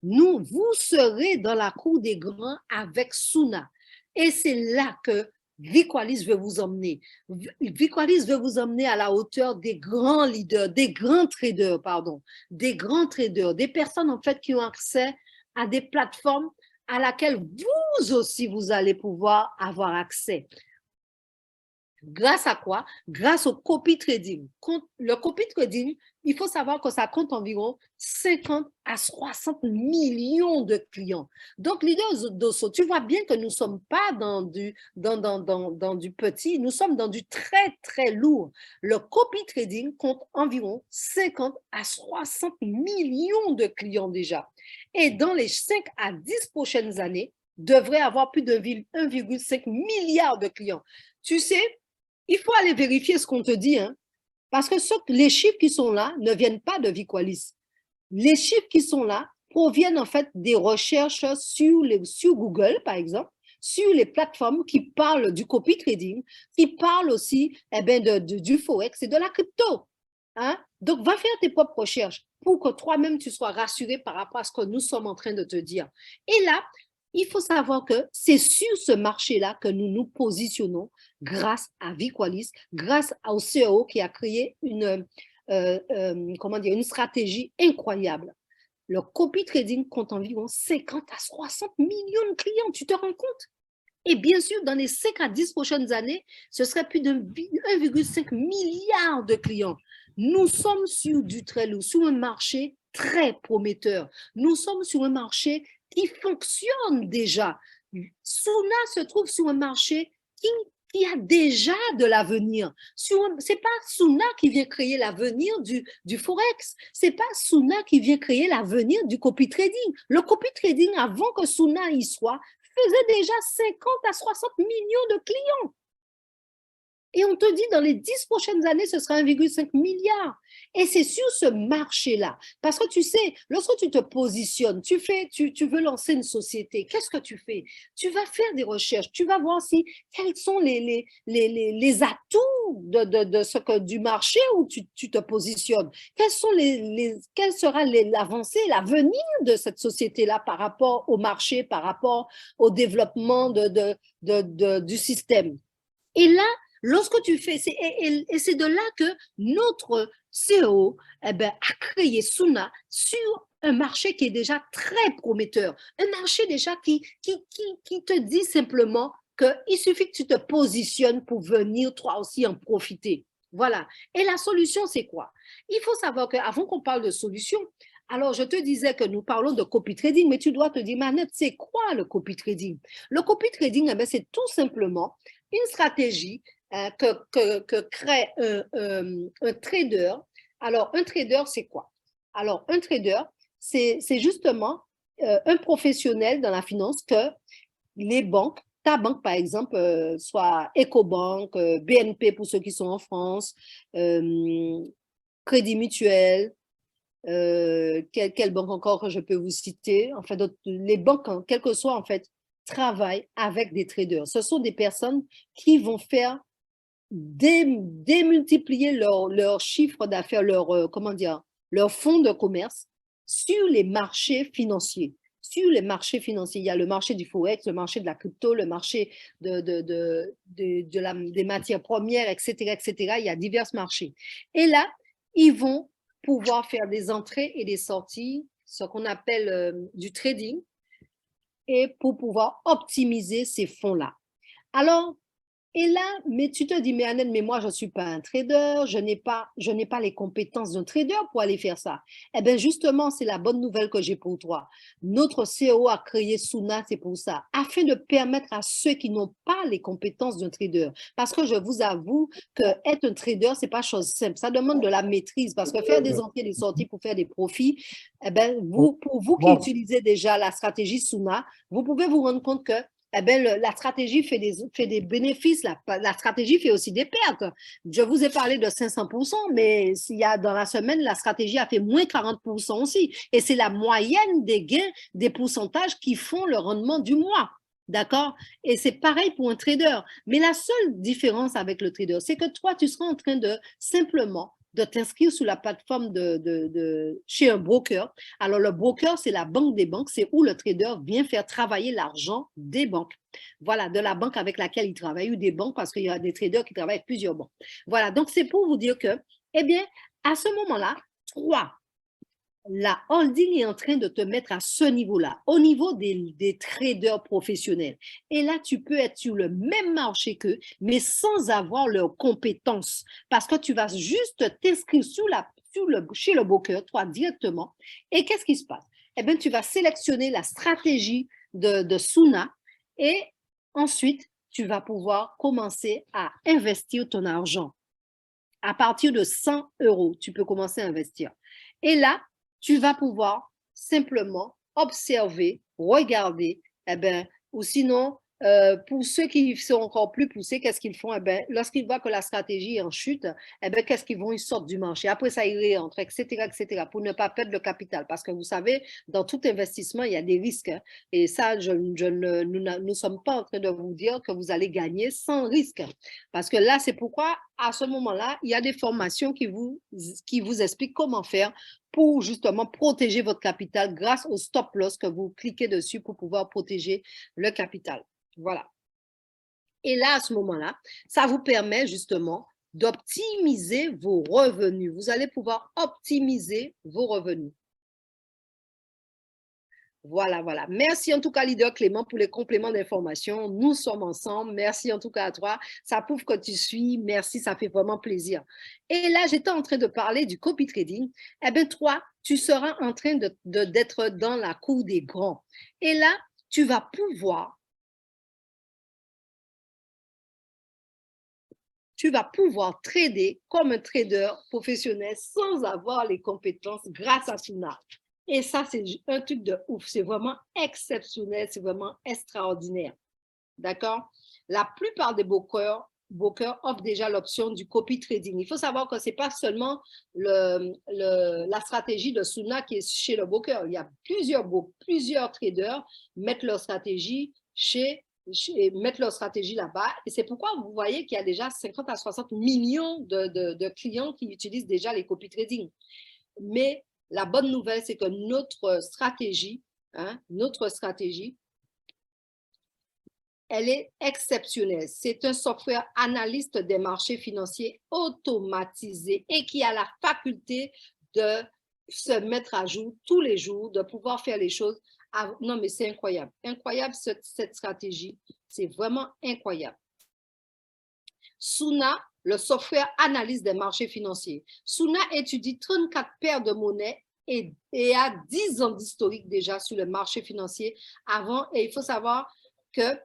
Vous serez dans la cour des grands avec Suna. Et c'est là que Vqualis veut vous emmener. Vqualis veut vous emmener à la hauteur des grands leaders, des grands traders, des personnes en fait qui ont accès à des plateformes à laquelle vous aussi, vous allez pouvoir avoir accès. Grâce à quoi? Grâce au copy trading. Le copy trading, il faut savoir que ça compte environ 50 à 60 millions de clients. Donc, leader Dosso, tu vois bien que nous ne sommes pas dans du petit, nous sommes dans du très, très lourd. Le copy trading compte environ 50 à 60 millions de clients déjà. Et dans les 5 à 10 prochaines années, devrait avoir plus de 1,5 milliard de clients. Tu sais, il faut aller vérifier ce qu'on te dit, hein, parce que les chiffres qui sont là ne viennent pas de Vqualis. Les chiffres qui sont là proviennent en fait des recherches sur Google, par exemple, sur les plateformes qui parlent du copy trading, qui parlent aussi du Forex et de la crypto. Hein? Donc, va faire tes propres recherches pour que toi-même, tu sois rassuré par rapport à ce que nous sommes en train de te dire. Et là, il faut savoir que c'est sur ce marché-là que nous nous positionnons grâce à Vqualis, grâce au CEO qui a créé une stratégie incroyable. Le copy trading compte environ 50 à 60 millions de clients, tu te rends compte? Et bien sûr, dans les 5 à 10 prochaines années, ce serait plus de 1,5 milliard de clients. Nous sommes sur du très lourd, sur un marché très prometteur. Nous sommes sur un marché qui fonctionne déjà. Suna se trouve sur un marché qui a déjà de l'avenir. Ce n'est pas Suna qui vient créer l'avenir du Forex. Ce n'est pas Suna qui vient créer l'avenir du copy trading. Le copy trading, avant que Suna y soit, faisait déjà 50 à 60 millions de clients. Et on te dit, dans les 10 prochaines années, ce sera 1,5 milliard. Et c'est sur ce marché-là. Parce que tu sais, lorsque tu te positionnes, tu veux lancer une société, qu'est-ce que tu fais? Tu vas faire des recherches, tu vas voir quels sont les atouts du marché où tu te positionnes. Quelle sera l'avancée, l'avenir de cette société-là par rapport au marché, par rapport au développement du système. Et là, lorsque tu fais, et c'est de là que notre CEO a créé Suna sur un marché qui est déjà très prometteur, un marché déjà qui te dit simplement qu'il suffit que tu te positionnes pour venir toi aussi en profiter. Voilà. Et la solution, c'est quoi? Il faut savoir qu'avant qu'on parle de solution, alors je te disais que nous parlons de copy trading, mais tu dois te dire, Manette, c'est quoi le copy trading? Le copy trading, c'est tout simplement une stratégie que crée un trader. Alors, un trader, c'est quoi? Alors, un trader, c'est justement un professionnel dans la finance que les banques, ta banque par exemple, soit Ecobank, BNP pour ceux qui sont en France, Crédit Mutuel, quelle banque encore que je peux vous citer? En fait, les banques, quelles que soient, en fait, travaillent avec des traders. Ce sont des personnes qui vont faire démultiplier leur chiffre d'affaires, comment dire, leur fonds de commerce sur les marchés financiers. Sur les marchés financiers, il y a le marché du Forex, le marché de la crypto, le marché des matières premières, etc., etc. Il y a divers marchés. Et là, ils vont pouvoir faire des entrées et des sorties, ce qu'on appelle du trading, et pour pouvoir optimiser ces fonds-là. Alors, et là, mais tu te dis, mais Annette, mais moi, je ne suis pas un trader, je n'ai pas les compétences d'un trader pour aller faire ça. Eh bien, justement, c'est la bonne nouvelle que j'ai pour toi. Notre CEO a créé Suna, c'est pour ça, afin de permettre à ceux qui n'ont pas les compétences d'un trader. Parce que je vous avoue que être un trader, ce n'est pas chose simple. Ça demande de la maîtrise, parce que faire des entrées et des sorties pour faire des profits, eh bien, pour vous qui utilisez déjà la stratégie Suna, vous pouvez vous rendre compte que eh bien, la stratégie fait des bénéfices, la stratégie fait aussi des pertes. Je vous ai parlé de 500%, mais il y a, dans la semaine, la stratégie a fait moins 40% aussi. Et c'est la moyenne des gains, des pourcentages qui font le rendement du mois. D'accord? Et c'est pareil pour un trader. Mais la seule différence avec le trader, c'est que toi, tu seras en train de simplement de t'inscrire sur la plateforme chez un broker. Alors, le broker, c'est la banque des banques, c'est où le trader vient faire travailler l'argent des banques. Voilà, de la banque avec laquelle il travaille ou des banques parce qu'il y a des traders qui travaillent avec plusieurs banques. Voilà, donc c'est pour vous dire que, eh bien, à ce moment-là, la holding est en train de te mettre à ce niveau-là, au niveau des traders professionnels. Et là, tu peux être sur le même marché qu'eux, mais sans avoir leurs compétences. Parce que tu vas juste t'inscrire chez le broker, toi, directement. Et qu'est-ce qui se passe? Eh bien, tu vas sélectionner la stratégie de Suna et ensuite, tu vas pouvoir commencer à investir ton argent. À partir de 100 euros, tu peux commencer à investir. Et là, tu vas pouvoir simplement observer, regarder, eh ben, ou sinon, pour ceux qui sont encore plus poussés, qu'est-ce qu'ils font? Eh ben, lorsqu'ils voient que la stratégie est en chute, eh ben, qu'est-ce qu'ils vont? Ils sortent du marché. Après ça, ils réentrent, etc., pour ne pas perdre le capital. Parce que vous savez, dans tout investissement, il y a des risques. Hein, et ça, nous ne sommes pas en train de vous dire que vous allez gagner sans risque. Parce que là, c'est pourquoi, à ce moment-là, il y a des formations qui vous expliquent comment faire pour justement protéger votre capital grâce au stop loss que vous cliquez dessus pour pouvoir protéger le capital. Voilà. Et là, à ce moment-là, ça vous permet justement d'optimiser vos revenus. Vous allez pouvoir optimiser vos revenus. Voilà, voilà. Merci en tout cas, leader Clément, pour les compléments d'information. Nous sommes ensemble. Merci en tout cas à toi. Ça prouve que tu suis. Merci, ça fait vraiment plaisir. Et là, j'étais en train de parler du copy trading. Eh bien, toi, tu seras en train d'être dans la cour des grands. Et là, tu vas pouvoir trader comme un trader professionnel sans avoir les compétences grâce à Suna. Et ça, c'est un truc de ouf. C'est vraiment exceptionnel. C'est vraiment extraordinaire. D'accord? La plupart des brokers offrent déjà l'option du copy trading. Il faut savoir que ce n'est pas seulement la stratégie de Suna qui est chez le broker. Il y a plusieurs traders mettent leur stratégie mettre leur stratégie là-bas. Et c'est pourquoi vous voyez qu'il y a déjà 50 à 60 millions de clients qui utilisent déjà les copy trading. Mais la bonne nouvelle, c'est que notre stratégie elle est exceptionnelle. C'est un software analyste des marchés financiers automatisé et qui a la faculté de se mettre à jour tous les jours, de pouvoir faire les choses. Non, mais c'est incroyable. Incroyable cette stratégie. C'est vraiment incroyable. Suna, le software analyse des marchés financiers. Suna étudie 34 paires de monnaie et a 10 ans d'historique déjà sur le marché financier avant. Et il faut savoir que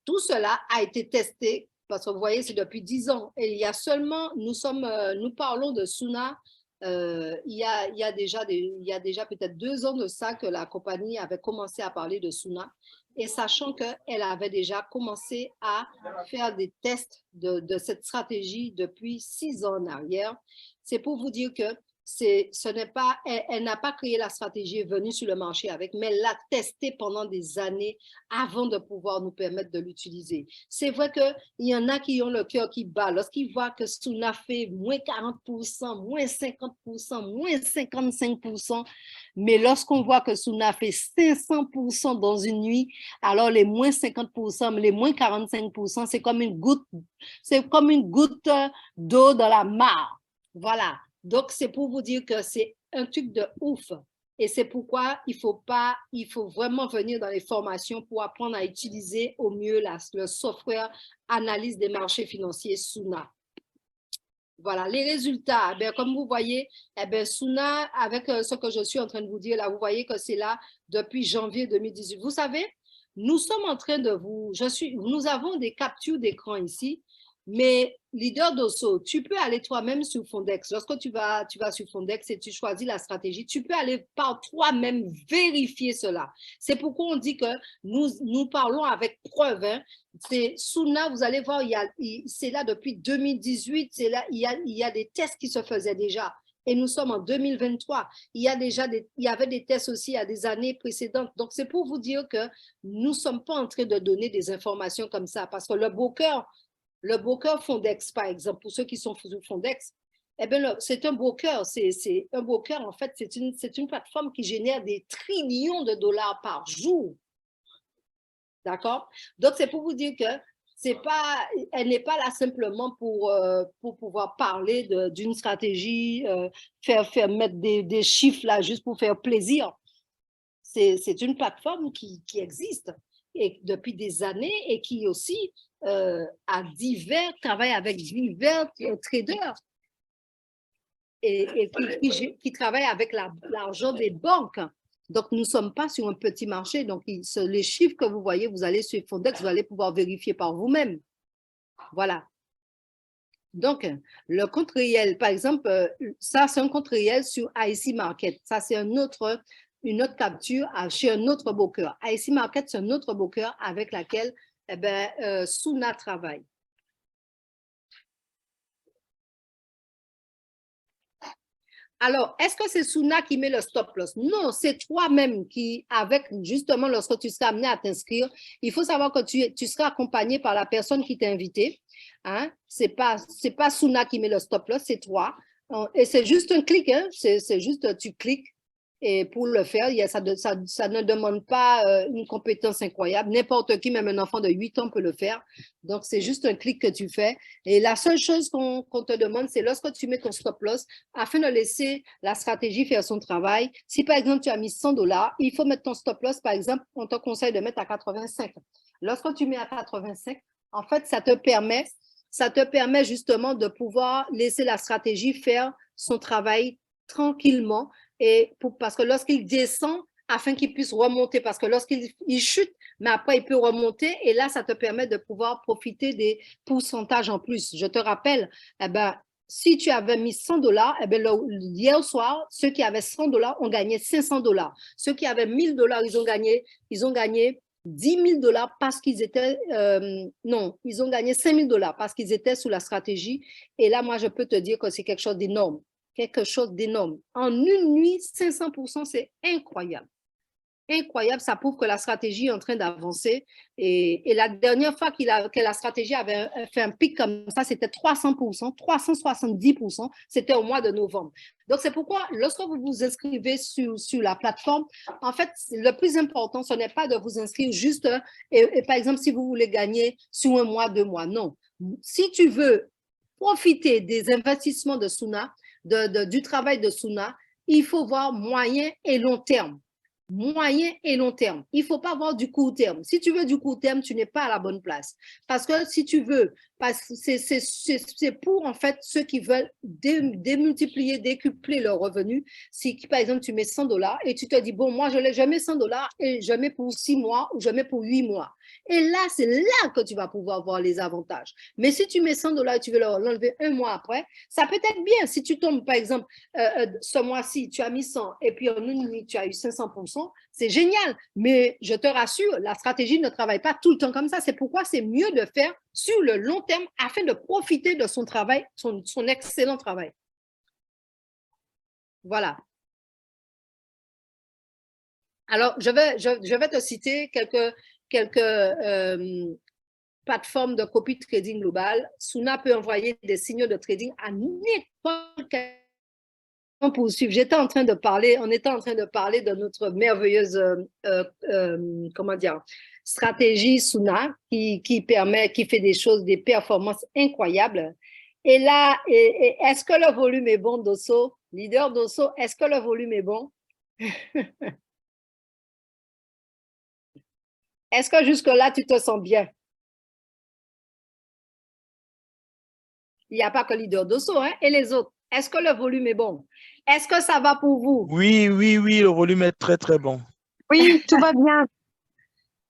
tout cela a été testé parce que vous voyez, c'est depuis 10 ans. Et il y a seulement, nous parlons de Suna, il y a déjà peut-être 2 ans de ça que la compagnie avait commencé à parler de Suna. Et sachant qu'elle avait déjà commencé à faire des tests de cette stratégie depuis 6 ans en arrière, c'est pour vous dire que elle n'a pas créé la stratégie et venue sur le marché avec, mais elle l'a testée pendant des années avant de pouvoir nous permettre de l'utiliser. C'est vrai qu'il y en a qui ont le cœur qui bat lorsqu'ils voient que Suna fait moins 40%, moins 50%, moins 55%, mais lorsqu'on voit que Suna fait 500% dans une nuit, alors les moins 50%, les moins 45%, c'est comme une goutte d'eau dans la mare. Voilà. Donc, c'est pour vous dire que c'est un truc de ouf. Et c'est pourquoi il faut vraiment venir dans les formations pour apprendre à utiliser au mieux le software analyse des marchés financiers Suna. Voilà, les résultats, comme vous voyez, Suna, avec ce que je suis en train de vous dire là, vous voyez que c'est là depuis janvier 2018. Vous savez, nous sommes en train de nous avons des captures d'écran ici, mais leader d'Osso, tu peux aller toi-même sur Fondex. Lorsque tu vas sur Fondex et tu choisis la stratégie, tu peux aller par toi-même vérifier cela. C'est pourquoi on dit que nous parlons avec preuve. Hein. C'est Suna, vous allez voir, c'est là depuis 2018, c'est là, il y a des tests qui se faisaient déjà. Et nous sommes en 2023. Il y avait des tests aussi à des années précédentes. Donc, c'est pour vous dire que nous ne sommes pas en train de donner des informations comme ça parce que le broker Fondex, par exemple, pour ceux qui sont sous Fondex, c'est un broker. C'est un broker, en fait, c'est une plateforme qui génère des trillions de dollars par jour. D'accord? Donc, c'est pour vous dire que elle n'est pas là simplement pour pouvoir parler d'une stratégie, faire mettre des chiffres là juste pour faire plaisir. C'est une plateforme qui existe et depuis des années et qui aussi travaille avec divers traders et qui travaille avec l'argent des banques. Donc, nous ne sommes pas sur un petit marché. Donc, les chiffres que vous voyez, vous allez sur Fondex, vous allez pouvoir vérifier par vous-même. Voilà. Donc, le compte réel, par exemple, ça, c'est un compte réel sur IC Market. Ça, c'est une autre capture chez un autre broker. IC Market, c'est un autre broker avec laquelle Suna travaille. Alors, est-ce que c'est Suna qui met le stop loss? Non, c'est toi-même qui, justement, lorsque tu seras amené à t'inscrire, il faut savoir que tu seras accompagné par la personne qui t'a invité. Hein? C'est pas Suna qui met le stop loss, c'est toi. Et c'est juste un clic, hein? C'est juste, tu cliques. Et pour le faire, ça ne demande pas une compétence incroyable. N'importe qui, même un enfant de 8 ans peut le faire. Donc, c'est juste un clic que tu fais. Et la seule chose qu'on te demande, c'est lorsque tu mets ton stop loss, afin de laisser la stratégie faire son travail. Si, par exemple, tu as mis $100, il faut mettre ton stop loss, par exemple, on te conseille de mettre à 85. Lorsque tu mets à 85, en fait, ça te permet justement de pouvoir laisser la stratégie faire son travail tranquillement parce que lorsqu'il descend, afin qu'il puisse remonter, parce que lorsqu'il chute, mais après il peut remonter et là, ça te permet de pouvoir profiter des pourcentages en plus. Je te rappelle, si tu avais mis $100, hier soir, ceux qui avaient $100 ont gagné $500. Ceux qui avaient $1000, ils ont gagné $10 000 parce qu'ils étaient, ils ont gagné $5000 parce qu'ils étaient sous la stratégie. Et là, moi, je peux te dire que c'est quelque chose d'énorme. Quelque chose d'énorme. En une nuit, 500%, c'est incroyable. incroyable, ça prouve que la stratégie est en train d'avancer. Et la dernière fois que la stratégie avait fait un pic comme ça, c'était 300%, 370%, c'était au mois de novembre. Donc, c'est pourquoi, lorsque vous vous inscrivez sur la plateforme, en fait, le plus important, ce n'est pas de vous inscrire juste, et par exemple, si vous voulez gagner sur un mois, 2 mois, non. Si tu veux profiter des investissements de Suna, du travail de Suna, il faut voir moyen et long terme. Moyen et long terme. Il ne faut pas avoir du court terme. Si tu veux du court terme, tu n'es pas à la bonne place. Parce que si tu veux, c'est pour en fait ceux qui veulent démultiplier, décupler leurs revenus. Si par exemple tu mets $100 et tu te dis, bon, moi je mets $100 et je mets pour 6 mois ou je mets pour 8 mois. Et là, c'est là que tu vas pouvoir voir les avantages. Mais si tu mets $100 et tu veux l'enlever un mois après, ça peut être bien. Si tu tombes, par exemple, ce mois-ci, tu as mis 100 et puis en une nuit, tu as eu 500%, c'est génial. Mais je te rassure, la stratégie ne travaille pas tout le temps comme ça. C'est pourquoi c'est mieux de faire sur le long terme afin de profiter de son travail, son excellent travail. Voilà. Alors, je vais te citer quelques plateformes de copy trading global. Suna peut envoyer des signaux de trading à n'importe quel poursuivre. On était en train de parler de notre merveilleuse comment dire, stratégie Suna qui fait des choses, des performances incroyables. Et là, est-ce que le volume est bon, Dosso? Leader Dosso, est-ce que le volume est bon? Est-ce que jusque-là, tu te sens bien? Il n'y a pas que Leader Dosso, hein? Et les autres, est-ce que le volume est bon? Est-ce que ça va pour vous? Oui, le volume est très, très bon. Oui, tout va bien.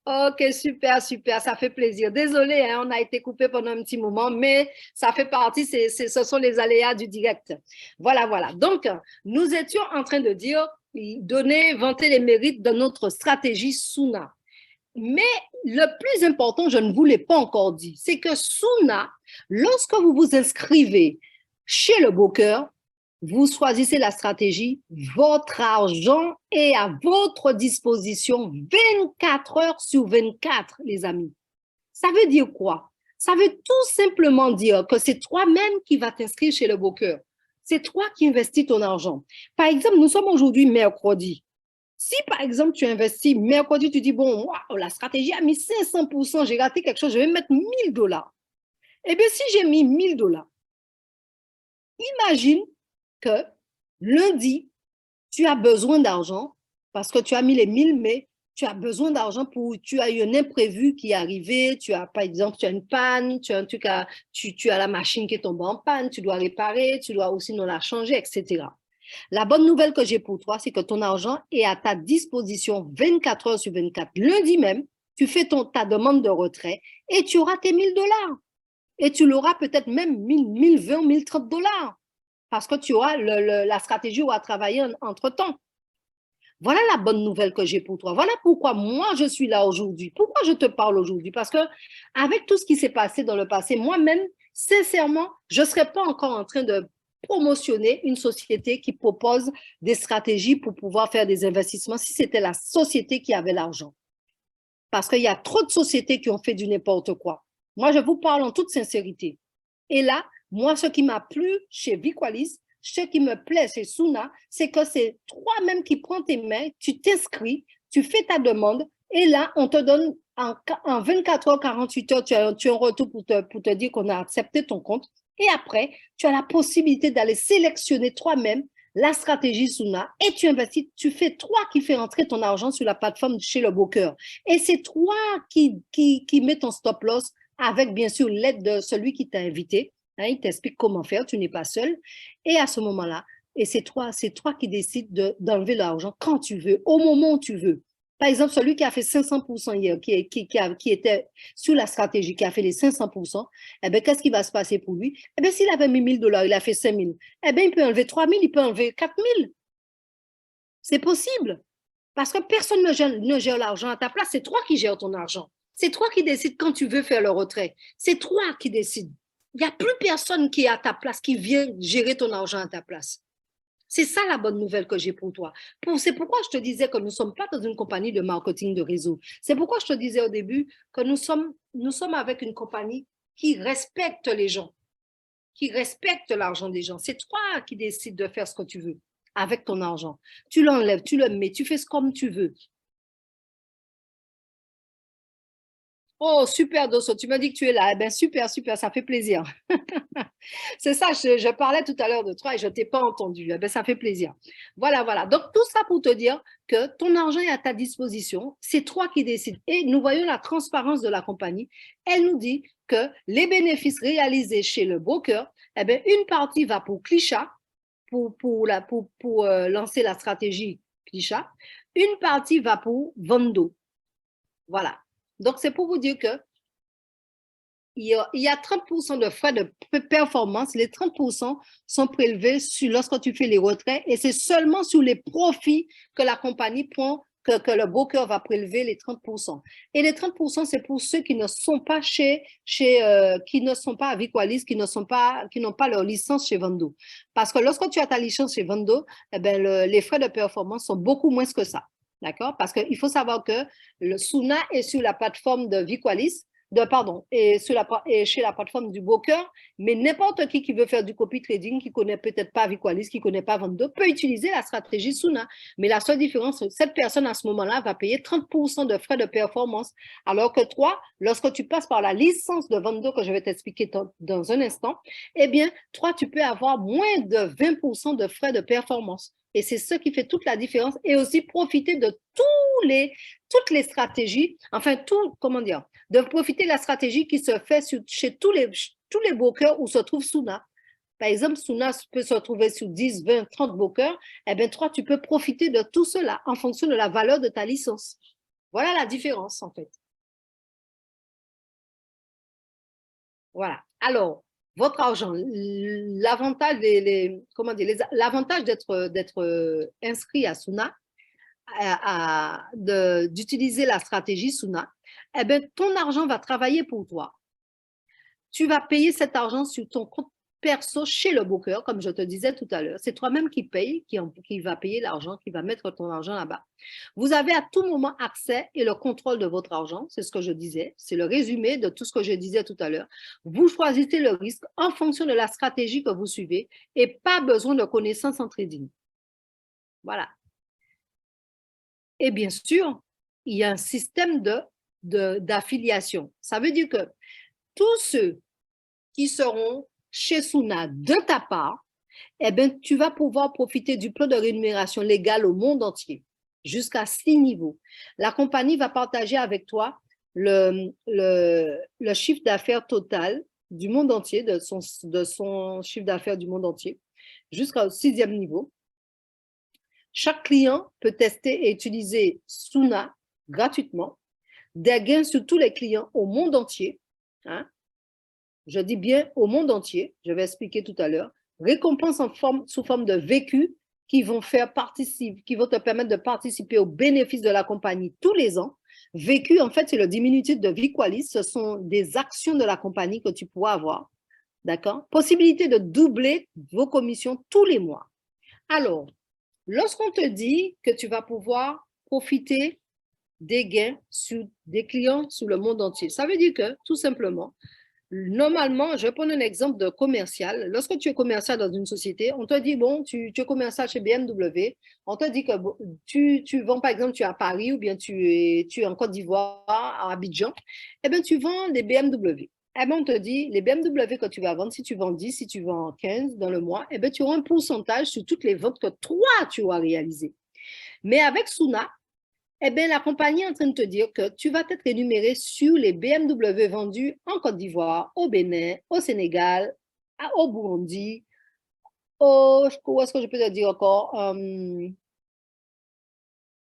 Ok, super, super, ça fait plaisir. Désolé, hein, on a été coupé pendant un petit moment, mais ça fait partie, ce sont les aléas du direct. Voilà, voilà. Donc, nous étions en train de dire, vanter les mérites de notre stratégie Suna. Mais le plus important, je ne vous l'ai pas encore dit, c'est que Suna, lorsque vous vous inscrivez chez le broker, vous choisissez la stratégie, votre argent est à votre disposition 24 heures sur 24, les amis. Ça veut dire quoi? Ça veut tout simplement dire que c'est toi-même qui vas t'inscrire chez le broker. C'est toi qui investis ton argent. Par exemple, nous sommes aujourd'hui mercredi. Si, par exemple, tu investis mercredi, tu dis, bon, wow, la stratégie a mis 500%, j'ai raté quelque chose, je vais mettre $1000. Eh bien, si j'ai mis $1000, imagine que lundi, tu as besoin d'argent parce que tu as mis les 1000, mais tu as besoin d'argent tu as eu un imprévu qui est arrivé, par exemple, tu as une panne, tu as la machine qui est tombée en panne, tu dois réparer, tu dois aussi nous la changer, etc. La bonne nouvelle que j'ai pour toi, c'est que ton argent est à ta disposition 24 heures sur 24. Lundi même, tu fais ta demande de retrait et tu auras tes $1000. Et tu l'auras peut-être même 1020, $1030 parce que tu auras la stratégie aura travaillé entre-temps. Voilà la bonne nouvelle que j'ai pour toi. Voilà pourquoi moi, je suis là aujourd'hui. Pourquoi je te parle aujourd'hui? Parce que avec tout ce qui s'est passé dans le passé, moi-même, sincèrement, je ne serais pas encore en train de promotionner une société qui propose des stratégies pour pouvoir faire des investissements si c'était la société qui avait l'argent. Parce qu'il y a trop de sociétés qui ont fait du n'importe quoi. Moi, je vous parle en toute sincérité. Et là, moi, ce qui m'a plu chez Viqualis, ce qui me plaît chez Suna, c'est que c'est toi-même qui prends tes mains, tu t'inscris, tu fais ta demande et là, on te donne en 24 heures, 48 heures, tu as un retour pour te dire qu'on a accepté ton compte. Et après, tu as la possibilité d'aller sélectionner toi-même la stratégie Suna et tu investis, tu fais toi qui fais entrer ton argent sur la plateforme chez le broker. Et c'est toi qui mets ton stop loss avec bien sûr l'aide de celui qui t'a invité. Hein, il t'explique comment faire, tu n'es pas seul. Et à ce moment-là, c'est toi qui décides d'enlever l'argent quand tu veux, au moment où tu veux. Par exemple, celui qui a fait 500% hier, qui était sur la stratégie, qui a fait les 500%, eh bien, qu'est-ce qui va se passer pour lui? Eh bien, s'il avait mis $1000, il a fait 5000, eh bien, il peut enlever 3000, il peut enlever 4000. C'est possible. Parce que personne ne gère l'argent à ta place. C'est toi qui gères ton argent. C'est toi qui décides quand tu veux faire le retrait. C'est toi qui décides. Il n'y a plus personne qui est à ta place, qui vient gérer ton argent à ta place. C'est ça la bonne nouvelle que j'ai pour toi. C'est pourquoi je te disais que nous ne sommes pas dans une compagnie de marketing de réseau. C'est pourquoi je te disais au début que nous sommes avec une compagnie qui respecte les gens, qui respecte l'argent des gens. C'est toi qui décides de faire ce que tu veux avec ton argent. Tu l'enlèves, tu le mets, tu fais comme tu veux. Oh, super, Dosso, tu m'as dit que tu es là. Eh bien, super, super, ça fait plaisir. C'est ça, je parlais tout à l'heure de toi et je ne t'ai pas entendu. Eh bien, ça fait plaisir. Voilà, voilà. Donc, tout ça pour te dire que ton argent est à ta disposition. C'est toi qui décides. Et nous voyons la transparence de la compagnie. Elle nous dit que les bénéfices réalisés chez le broker, eh bien, une partie va pour Klisha, pour lancer la stratégie Klisha. Une partie va pour Vando. Voilà. Donc, c'est pour vous dire que il y a 30% de frais de performance. Les 30% sont prélevés lorsque tu fais les retraits et c'est seulement sur les profits que la compagnie prend, que le broker va prélever les 30%. Et les 30%, c'est pour ceux qui ne sont pas qui ne sont pas à Viqualis, qui n'ont pas leur licence chez Vando. Parce que lorsque tu as ta licence chez Vando, eh ben, les frais de performance sont beaucoup moins que ça. D'accord? Parce qu'il faut savoir que le Suna est sur la plateforme de Viqualis, et chez la plateforme du broker, mais n'importe qui veut faire du copy trading, qui ne connaît peut-être pas Viqualis, qui ne connaît pas Vando, peut utiliser la stratégie Suna. Mais la seule différence, c'est que cette personne, à ce moment-là, va payer 30% de frais de performance. Alors que toi, lorsque tu passes par la licence de Vando, que je vais t'expliquer dans un instant, eh bien, toi, tu peux avoir moins de 20% de frais de performance. Et c'est ce qui fait toute la différence. Et aussi profiter de toutes les stratégies, enfin, de profiter de la stratégie qui se fait chez tous les brokers où se trouve Suna. Par exemple, Suna peut se retrouver sur 10, 20, 30 brokers. Eh bien, toi, tu peux profiter de tout cela en fonction de la valeur de ta licence. Voilà la différence, en fait. Voilà. Alors, votre argent, l'avantage d'être inscrit à Suna, d'utiliser la stratégie Suna, eh bien, ton argent va travailler pour toi. Tu vas payer cet argent sur ton compte perso chez le broker, comme je te disais tout à l'heure. C'est toi-même qui paye, qui va payer l'argent, qui va mettre ton argent là-bas. Vous avez à tout moment accès et le contrôle de votre argent. C'est ce que je disais. C'est le résumé de tout ce que je disais tout à l'heure. Vous choisissez le risque en fonction de la stratégie que vous suivez et pas besoin de connaissances en trading. Voilà. Et bien sûr, il y a un système d'affiliation. Ça veut dire que tous ceux qui seront chez Suna de ta part, eh bien, tu vas pouvoir profiter du plan de rémunération légale au monde entier, jusqu'à 6 niveaux. La compagnie va partager avec toi le chiffre d'affaires total du monde entier, de son chiffre d'affaires du monde entier, jusqu'au 6e niveau. Chaque client peut tester et utiliser Suna gratuitement. Des gains sur tous les clients au monde entier. Hein? Je dis bien au monde entier, je vais expliquer tout à l'heure. Récompenses sous forme de vécu qui vont te permettre de participer aux bénéfices de la compagnie tous les ans. Vécu, en fait, c'est le diminutif de Viqualis. Ce sont des actions de la compagnie que tu pourras avoir. D'accord? Possibilité de doubler vos commissions tous les mois. Alors, lorsqu'on te dit que tu vas pouvoir profiter des gains sur des clients sur le monde entier, ça veut dire que, tout simplement, normalement, je vais prendre un exemple de commercial. Lorsque tu es commercial dans une société, on te dit, bon, tu es commercial chez BMW, on te dit que tu vends, par exemple, tu es à Paris ou bien tu es en Côte d'Ivoire, à Abidjan, eh bien, tu vends des BMW. Eh bien, on te dit, les BMW que tu vas vendre, si tu vends 10, si tu vends 15 dans le mois, eh bien, tu auras un pourcentage sur toutes les ventes que toi, tu auras réalisées. Mais avec Suna, eh bien, la compagnie est en train de te dire que tu vas être énuméré sur les BMW vendus en Côte d'Ivoire, au Bénin, au Sénégal, au Burundi, où est-ce que je peux te dire encore?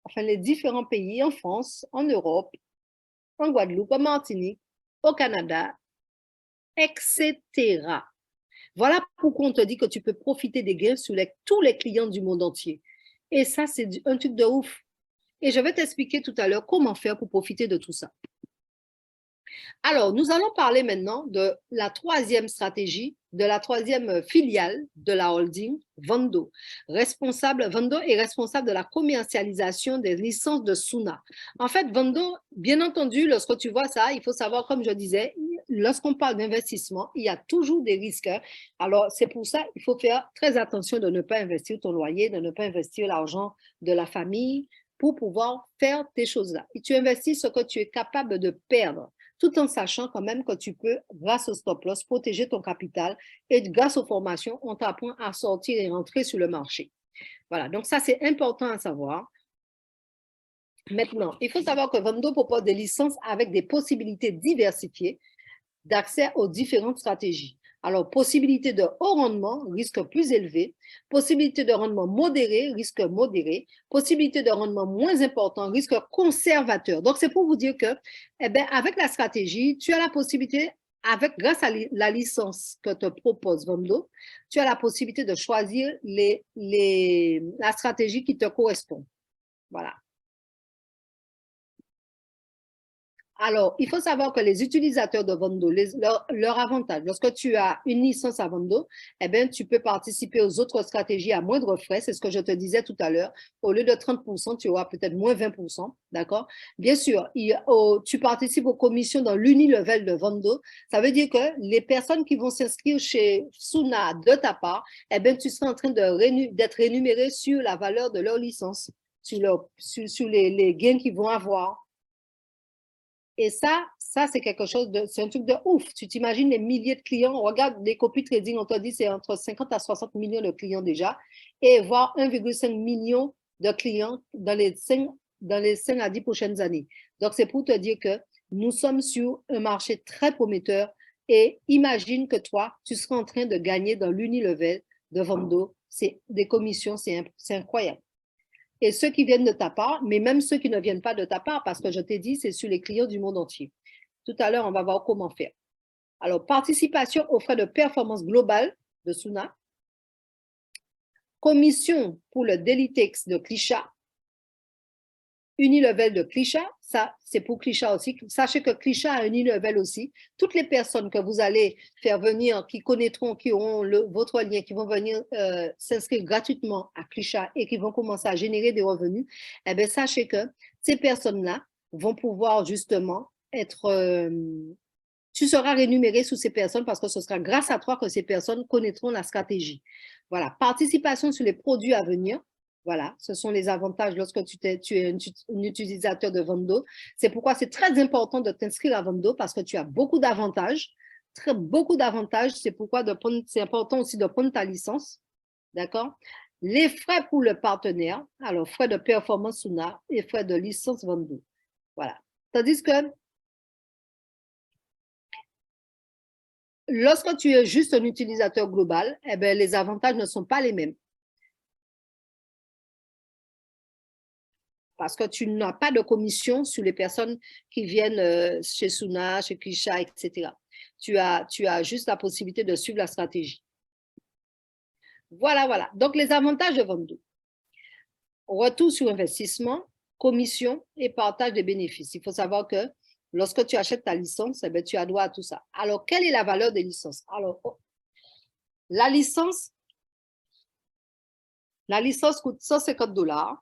Enfin, les différents pays, en France, en Europe, en Guadeloupe, en Martinique, au Canada, etc. Voilà pourquoi on te dit que tu peux profiter des gains sur tous les clients du monde entier. Et ça, c'est un truc de ouf. Et je vais t'expliquer tout à l'heure comment faire pour profiter de tout ça. Alors, nous allons parler maintenant de la troisième stratégie, de la troisième filiale de la holding, Vendo. Vendo est responsable de la commercialisation des licences de Suna. En fait, Vendo, bien entendu, lorsque tu vois ça, il faut savoir, comme je disais, lorsqu'on parle d'investissement, il y a toujours des risques. Alors, c'est pour ça qu'il faut faire très attention de ne pas investir ton loyer, de ne pas investir l'argent de la famille pour pouvoir faire tes choses-là. Et tu investis ce que tu es capable de perdre, tout en sachant quand même que tu peux, grâce au stop-loss, protéger ton capital et grâce aux formations, on t'apprend à sortir et rentrer sur le marché. Voilà, donc ça, c'est important à savoir. Maintenant, il faut savoir que Vendo propose des licences avec des possibilités diversifiées d'accès aux différentes stratégies. Alors, possibilité de haut rendement, risque plus élevé. Possibilité de rendement modéré, risque modéré. Possibilité de rendement moins important, risque conservateur. Donc, c'est pour vous dire que, eh bien, avec la stratégie, tu as la possibilité, grâce à la licence que te propose Vendo, tu as la possibilité de choisir la stratégie qui te correspond. Voilà. Alors, il faut savoir que les utilisateurs de Vendo, leur avantage, lorsque tu as une licence à Vendo, eh bien, tu peux participer aux autres stratégies à moindre frais. C'est ce que je te disais tout à l'heure. Au lieu de 30%, tu auras peut-être moins 20%. D'accord? Bien sûr, tu participes aux commissions dans l'unilevel de Vendo. Ça veut dire que les personnes qui vont s'inscrire chez Suna de ta part, eh bien, tu seras en train d'être rémunéré sur la valeur de leur licence, sur les gains qu'ils vont avoir. Et ça c'est quelque chose c'est un truc de ouf. Tu t'imagines les milliers de clients. On regarde les copy trading, on te dit c'est entre 50 à 60 millions de clients déjà, et voir 1,5 million de clients dans les 5 à 10 prochaines années. Donc, c'est pour te dire que nous sommes sur un marché très prometteur et imagine que toi, tu seras en train de gagner dans l'unilevel de Vendo. C'est des commissions, c'est incroyable. Et ceux qui viennent de ta part, mais même ceux qui ne viennent pas de ta part, parce que je t'ai dit, c'est sur les clients du monde entier. Tout à l'heure, on va voir comment faire. Alors, participation aux frais de performance globale de Suna, commission pour le Daily Text de Klisha, unilevel de Klisha, ça c'est pour Klisha aussi. Sachez que Klisha a un unilevel aussi. Toutes les personnes que vous allez faire venir, qui connaîtront, qui auront votre lien, qui vont venir s'inscrire gratuitement à Klisha et qui vont commencer à générer des revenus, eh bien, sachez que ces personnes-là vont pouvoir justement être... tu seras rémunéré sous ces personnes parce que ce sera grâce à toi que ces personnes connaîtront la stratégie. Voilà, participation sur les produits à venir. Voilà, ce sont les avantages lorsque tu es un utilisateur de Vendo. C'est pourquoi c'est très important de t'inscrire à Vendo parce que tu as beaucoup d'avantages, beaucoup d'avantages. C'est pourquoi c'est important aussi de prendre ta licence. D'accord? Les frais pour le partenaire, alors frais de performance Suna et frais de licence Vendo. Voilà. Tandis que lorsque tu es juste un utilisateur global, eh bien, les avantages ne sont pas les mêmes. Parce que tu n'as pas de commission sur les personnes qui viennent chez Suna, chez Klisha, etc. Tu as juste la possibilité de suivre la stratégie. Voilà, voilà. Donc, les avantages de Vendo. Retour sur investissement, commission et partage des bénéfices. Il faut savoir que lorsque tu achètes ta licence, eh bien, tu as droit à tout ça. Alors, quelle est la valeur des licences? Alors, la licence coûte $150,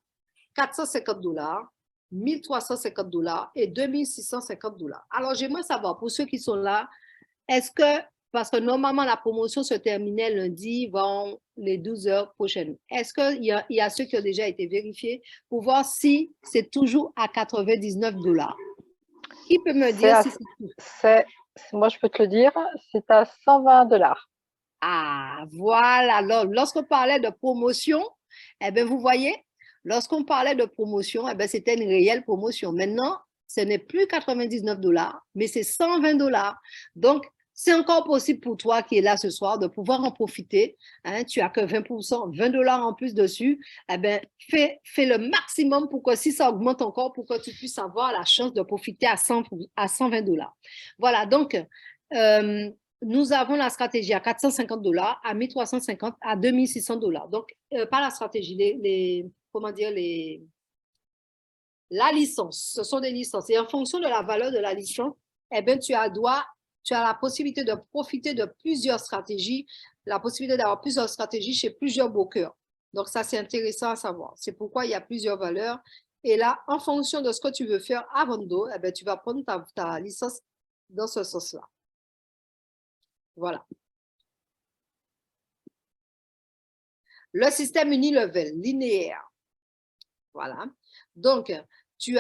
$450, $1,350 et $2,650. Alors, j'aimerais savoir, pour ceux qui sont là, est-ce que, parce que normalement, la promotion se terminait lundi, vers les 12 heures prochaines, est-ce qu'il y a ceux qui ont déjà été vérifiés pour voir si c'est toujours à $99? Qui peut me dire si c'est... Moi, je peux te le dire, c'est à $120. Ah, voilà. Alors, lorsqu'on parlait de promotion, eh bien, vous voyez, lorsqu'on parlait de promotion, eh bien, c'était une réelle promotion. Maintenant, ce n'est plus $99, mais c'est $120. Donc, c'est encore possible pour toi qui es là ce soir de pouvoir en profiter. Hein, tu n'as que 20%, $20 en plus dessus. Eh bien, fais le maximum pour que si ça augmente encore, pour que tu puisses avoir la chance de profiter à $120. Voilà, donc, nous avons la stratégie à $450, à $1,350, à $2,600. Donc, pas la stratégie, comment dire, la licence. Ce sont des licences. Et en fonction de la valeur de la licence, eh bien, tu as la possibilité de profiter de plusieurs stratégies, la possibilité d'avoir plusieurs stratégies chez plusieurs brokers. Donc, ça, c'est intéressant à savoir. C'est pourquoi il y a plusieurs valeurs. Et là, en fonction de ce que tu veux faire à Vando, eh bien, tu vas prendre ta licence dans ce sens-là. Voilà. Le système unilevel, linéaire. Voilà. Donc, tu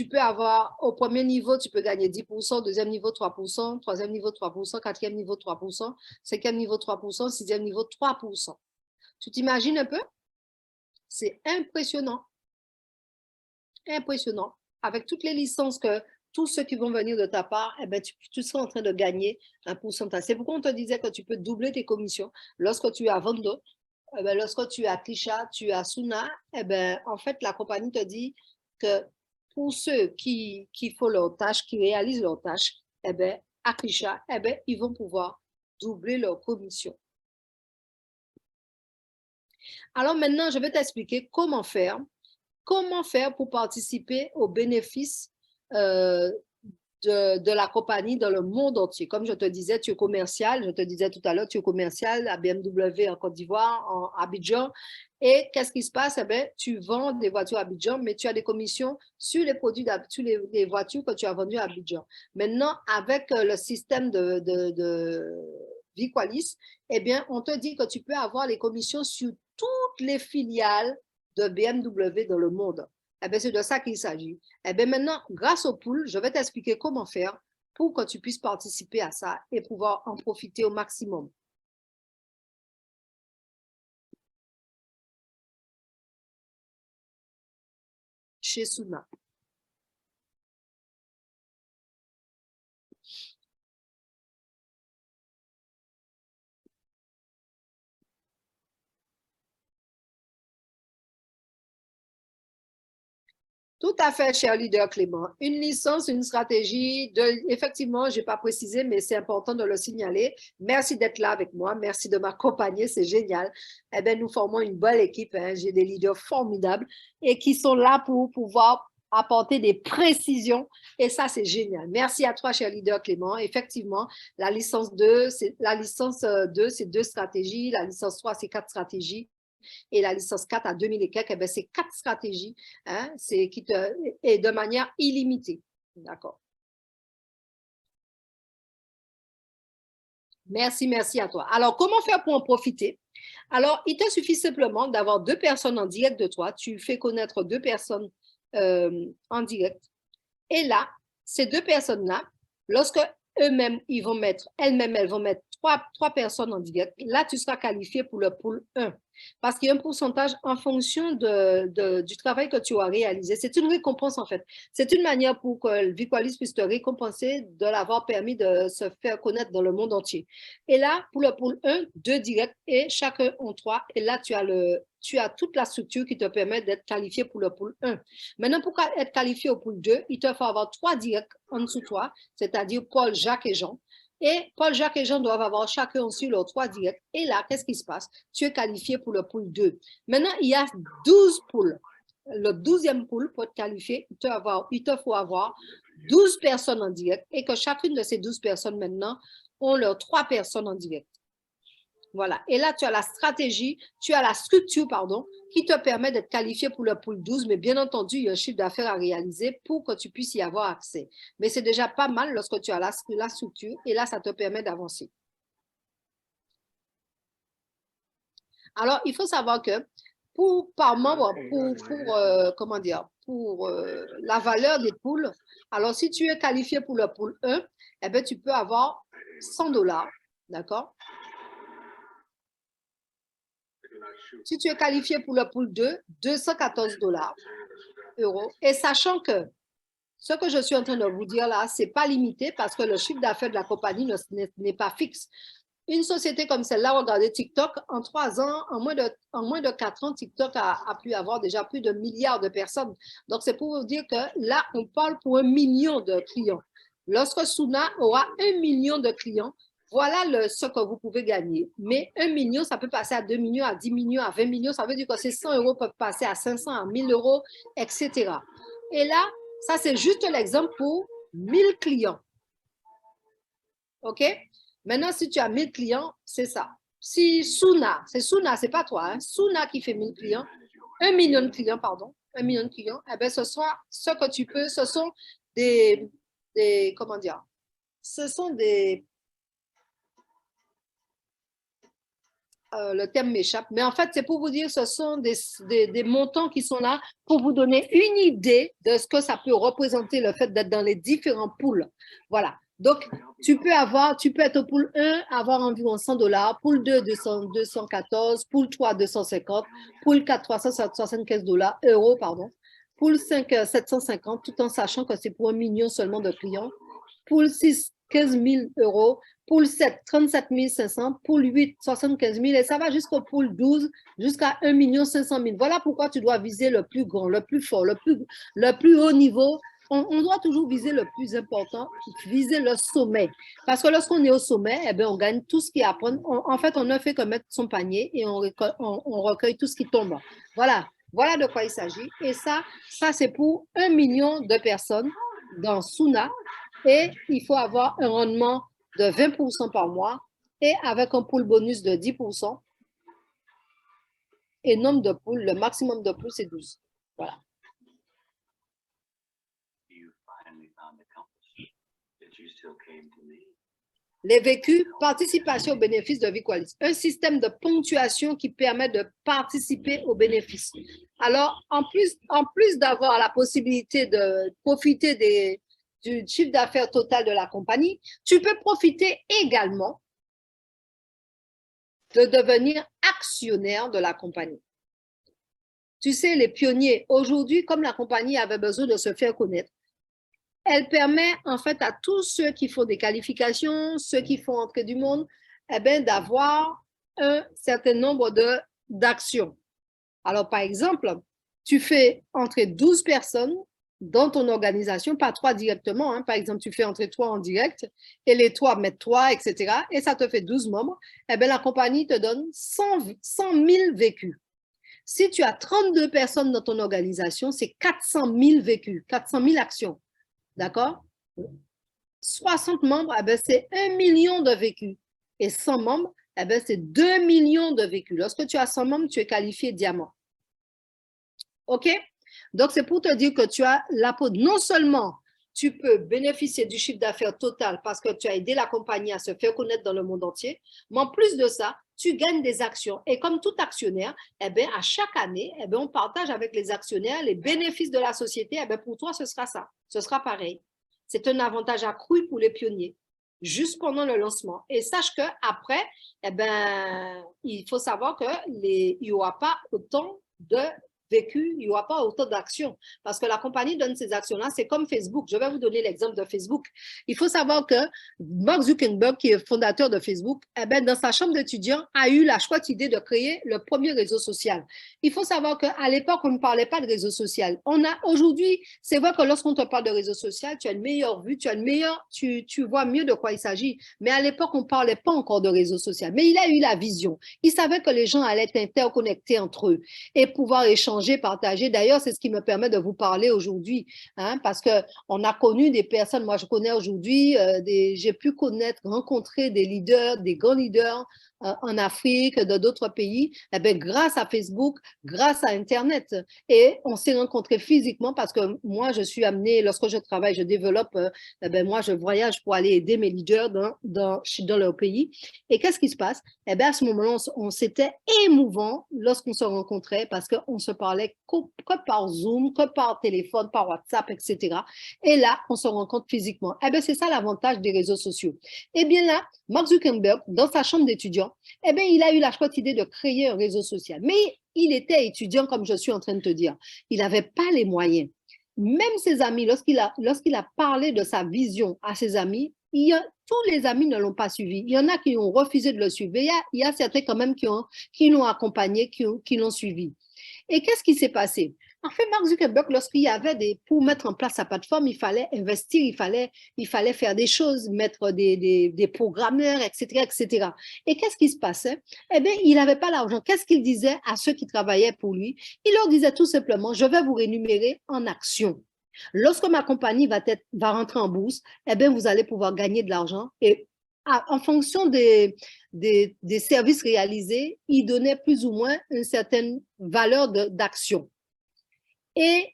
peux avoir au premier niveau, tu peux gagner 10%, deuxième niveau 3%, troisième niveau 3%, quatrième niveau 3%, cinquième niveau 3%, sixième niveau 3%. Tu t'imagines un peu? C'est impressionnant. Impressionnant. Avec toutes les licences que tous ceux qui vont venir de ta part, eh ben, tu seras en train de gagner un pourcentage. C'est pourquoi on te disait que tu peux doubler tes commissions lorsque tu es à Vando. Eh ben, lorsque tu es à Krisha, tu es à Suna, eh ben, en fait, la compagnie te dit que pour ceux qui font leur tâche, qui réalisent leur tâche, eh ben, à Krisha, eh ben, ils vont pouvoir doubler leur commission. Alors maintenant, je vais t'expliquer comment faire pour participer aux bénéfices de la compagnie dans le monde entier. Comme je te disais, tu es commercial, je te disais tout à l'heure, tu es commercial à BMW en Côte d'Ivoire, en Abidjan. Et qu'est-ce qui se passe? Eh bien, tu vends des voitures à Abidjan, mais tu as des commissions sur les produits, sur les voitures que tu as vendues à Abidjan. Maintenant, avec le système de Viqualis, eh bien, on te dit que tu peux avoir les commissions sur toutes les filiales de BMW dans le monde. Eh bien, c'est de ça qu'il s'agit. Eh bien, maintenant, grâce au pool, je vais t'expliquer comment faire pour que tu puisses participer à ça et pouvoir en profiter au maximum. Chez Suna. Tout à fait, cher leader Clément. Une licence, une stratégie, effectivement, je n'ai pas précisé, mais c'est important de le signaler. Merci d'être là avec moi. Merci de m'accompagner. C'est génial. Eh bien, nous formons une belle équipe. Hein. J'ai des leaders formidables et qui sont là pour pouvoir apporter des précisions. Et ça, c'est génial. Merci à toi, cher leader Clément. Effectivement, la licence 2, c'est 2 stratégies. La licence 3, c'est 4 stratégies. Et la licence 4 à 2000 et quelques, eh c'est 4 stratégies, hein, et de manière illimitée. D'accord. Merci, merci à toi. Alors, comment faire pour en profiter? Alors, il te suffit simplement d'avoir 2 personnes en direct de toi. Tu fais connaître 2 personnes en direct. Et là, ces 2 personnes-là, lorsque elles-mêmes vont mettre 3 personnes en direct, là, tu seras qualifié pour le pool 1. Parce qu'il y a un pourcentage en fonction du travail que tu as réalisé. C'est une récompense, en fait. C'est une manière pour que Viqualis puisse te récompenser de l'avoir permis de se faire connaître dans le monde entier. Et là, pour le pool 1, 2 directs et chacun en 3. Et là, tu as toute la structure qui te permet d'être qualifié pour le pool 1. Maintenant, pour être qualifié au pool 2, il te faut avoir 3 directs en dessous de toi, c'est-à-dire Paul, Jacques et Jean. Et Paul, Jacques et Jean doivent avoir chacun aussi leurs 3 directs. Et là, qu'est-ce qui se passe? Tu es qualifié pour le pool 2. Maintenant, il y a 12 pools. Le 12e pool, pour être qualifié, il te faut avoir 12 personnes en direct et que chacune de ces 12 personnes maintenant ont leurs 3 personnes en direct. Voilà. Et là, tu as la stratégie, tu as la structure, pardon, qui te permet d'être qualifié pour le pool 12. Mais bien entendu, il y a un chiffre d'affaires à réaliser pour que tu puisses y avoir accès. Mais c'est déjà pas mal lorsque tu as la structure. Et là, ça te permet d'avancer. Alors, il faut savoir que par membre, pour la valeur des pools, alors si tu es qualifié pour le pool 1, eh bien, tu peux avoir 100 $, d'accord? Si tu es qualifié pour le pool 2, 214 €. Et sachant que ce que je suis en train de vous dire là, ce n'est pas limité parce que le chiffre d'affaires de la compagnie n'est pas fixe. Une société comme celle-là, regardez TikTok, en 3 ans, en moins de 4 ans, TikTok a pu avoir déjà plus de milliards de personnes. Donc, c'est pour vous dire que là, on parle pour 1 million de clients. Lorsque Suna aura 1 million de clients, voilà ce que vous pouvez gagner. Mais 1 million, ça peut passer à 2 millions, à 10 millions, à 20 millions. Ça veut dire que ces 100 € peuvent passer à 500, à 1000 €, etc. Et là, ça, c'est juste l'exemple pour 1000 clients. OK? Maintenant, si tu as 1000 clients, c'est ça. Si Suna, c'est pas toi, hein, Suna qui fait 1000 clients, 1 million de clients, pardon, 1 million de clients, eh bien, ce soit ce que tu peux, ce sont comment dire, ce sont le terme m'échappe, mais en fait, c'est pour vous dire, ce sont des montants qui sont là pour vous donner une idée de ce que ça peut représenter le fait d'être dans les différents pools. Voilà. Donc, tu peux être au pool 1, avoir environ $100, pool 2, 214, pool 3, 250, pool 4, 375 euros, pardon, pool 5, 750, tout en sachant que c'est pour 1 million seulement de clients, pool 6, 15 000 euros, pool 7, 37 500, pool 8, 75 000, et ça va jusqu'au pool 12, jusqu'à 1 500 000. Voilà pourquoi tu dois viser le plus grand, le plus fort, le plus haut niveau. On doit toujours viser le plus important, viser le sommet. Parce que lorsqu'on est au sommet, eh bien, on gagne tout ce qui apprend. En fait, on ne fait que mettre son panier et on recueille tout ce qui tombe. Voilà. Voilà de quoi il s'agit. Et ça c'est pour 1 million de personnes dans Suna. Et il faut avoir un rendement de 20% par mois et avec un pool bonus de 10%. Et nombre de poules, le maximum de poules, c'est 12. Voilà. Les vécus, participation aux bénéfices de Viqualis. Un système de ponctuation qui permet de participer aux bénéfices. Alors, en plus d'avoir la possibilité de profiter du chiffre d'affaires total de la compagnie, tu peux profiter également de devenir actionnaire de la compagnie. Tu sais, les pionniers, aujourd'hui, comme la compagnie avait besoin de se faire connaître, elle permet en fait à tous ceux qui font des qualifications, ceux qui font entrer du monde, eh bien, d'avoir un certain nombre d'actions. Alors, par exemple, tu fais entrer 12 personnes dans ton organisation, pas 3 directement. Hein. Par exemple, tu fais entrer 3 en direct et les 3 mettent 3, etc. Et ça te fait 12 membres. Eh bien, la compagnie te donne 100 000 vécus. Si tu as 32 personnes dans ton organisation, c'est 400 000 vécus, 400 000 actions. D'accord? 60 membres, eh bien, c'est 1 million de vécus. Et 100 membres, eh bien, c'est 2 millions de vécus. Lorsque tu as 100 membres, tu es qualifié diamant. OK? Donc, c'est pour te dire que tu as la peau. Non seulement tu peux bénéficier du chiffre d'affaires total parce que tu as aidé la compagnie à se faire connaître dans le monde entier, mais en plus de ça, tu gagnes des actions. Et comme tout actionnaire, eh bien, à chaque année, eh bien, on partage avec les actionnaires les bénéfices de la société. Eh bien, pour toi, ce sera ça. Ce sera pareil. C'est un avantage accru pour les pionniers, juste pendant le lancement. Et sache qu'après, eh ben, il faut savoir qu'il n'y aura pas autant de vécu, il n'y aura pas autant d'actions parce que la compagnie donne ces actions-là. C'est comme Facebook. Je vais vous donner l'exemple de Facebook. Il faut savoir que Mark Zuckerberg, qui est fondateur de Facebook, eh ben, dans sa chambre d'étudiant, a eu la chouette idée de créer le premier réseau social. Il faut savoir qu'à l'époque, on ne parlait pas de réseau social. Aujourd'hui, c'est vrai que lorsqu'on te parle de réseau social, tu as une meilleure vue, tu vois mieux de quoi il s'agit. Mais à l'époque, on ne parlait pas encore de réseau social. Mais il a eu la vision. Il savait que les gens allaient être interconnectés entre eux et pouvoir échanger, partager. D'ailleurs, c'est ce qui me permet de vous parler aujourd'hui, hein, parce qu'on a connu des personnes, moi je connais aujourd'hui, j'ai pu rencontrer des leaders, des grands leaders en Afrique, dans d'autres pays, eh bien, grâce à Facebook, grâce à Internet. Et on s'est rencontrés physiquement parce que moi, je suis amenée, lorsque je travaille, je développe, eh bien, moi, je voyage pour aller aider mes leaders dans leur pays. Et qu'est-ce qui se passe? Eh bien, à ce moment-là, c'était émouvant lorsqu'on se rencontrait parce qu'on se parlait que par Zoom, que par téléphone, par WhatsApp, etc. Et là, on se rencontre physiquement. Eh bien, c'est ça l'avantage des réseaux sociaux. Eh bien là, Mark Zuckerberg, dans sa chambre d'étudiant, eh bien, il a eu la chouette idée de créer un réseau social. Mais il était étudiant, comme je suis en train de te dire. Il n'avait pas les moyens. Même ses amis, lorsqu'il a parlé de sa vision à ses amis, tous les amis ne l'ont pas suivi. Il y en a qui ont refusé de le suivre. Il y a certains quand même qui l'ont accompagné, qui l'ont suivi. Et qu'est-ce qui s'est passé? En fait, Mark Zuckerberg, lorsqu'il y avait pour mettre en place sa plateforme, il fallait investir, il fallait faire des choses, mettre des programmeurs, etc., etc. Et qu'est-ce qui se passait? Eh bien, il n'avait pas l'argent. Qu'est-ce qu'il disait à ceux qui travaillaient pour lui? Il leur disait tout simplement, je vais vous rémunérer en actions. Lorsque ma compagnie va rentrer en bourse, eh bien, vous allez pouvoir gagner de l'argent et en fonction des services réalisés, il donnait plus ou moins une certaine valeur d'action. Et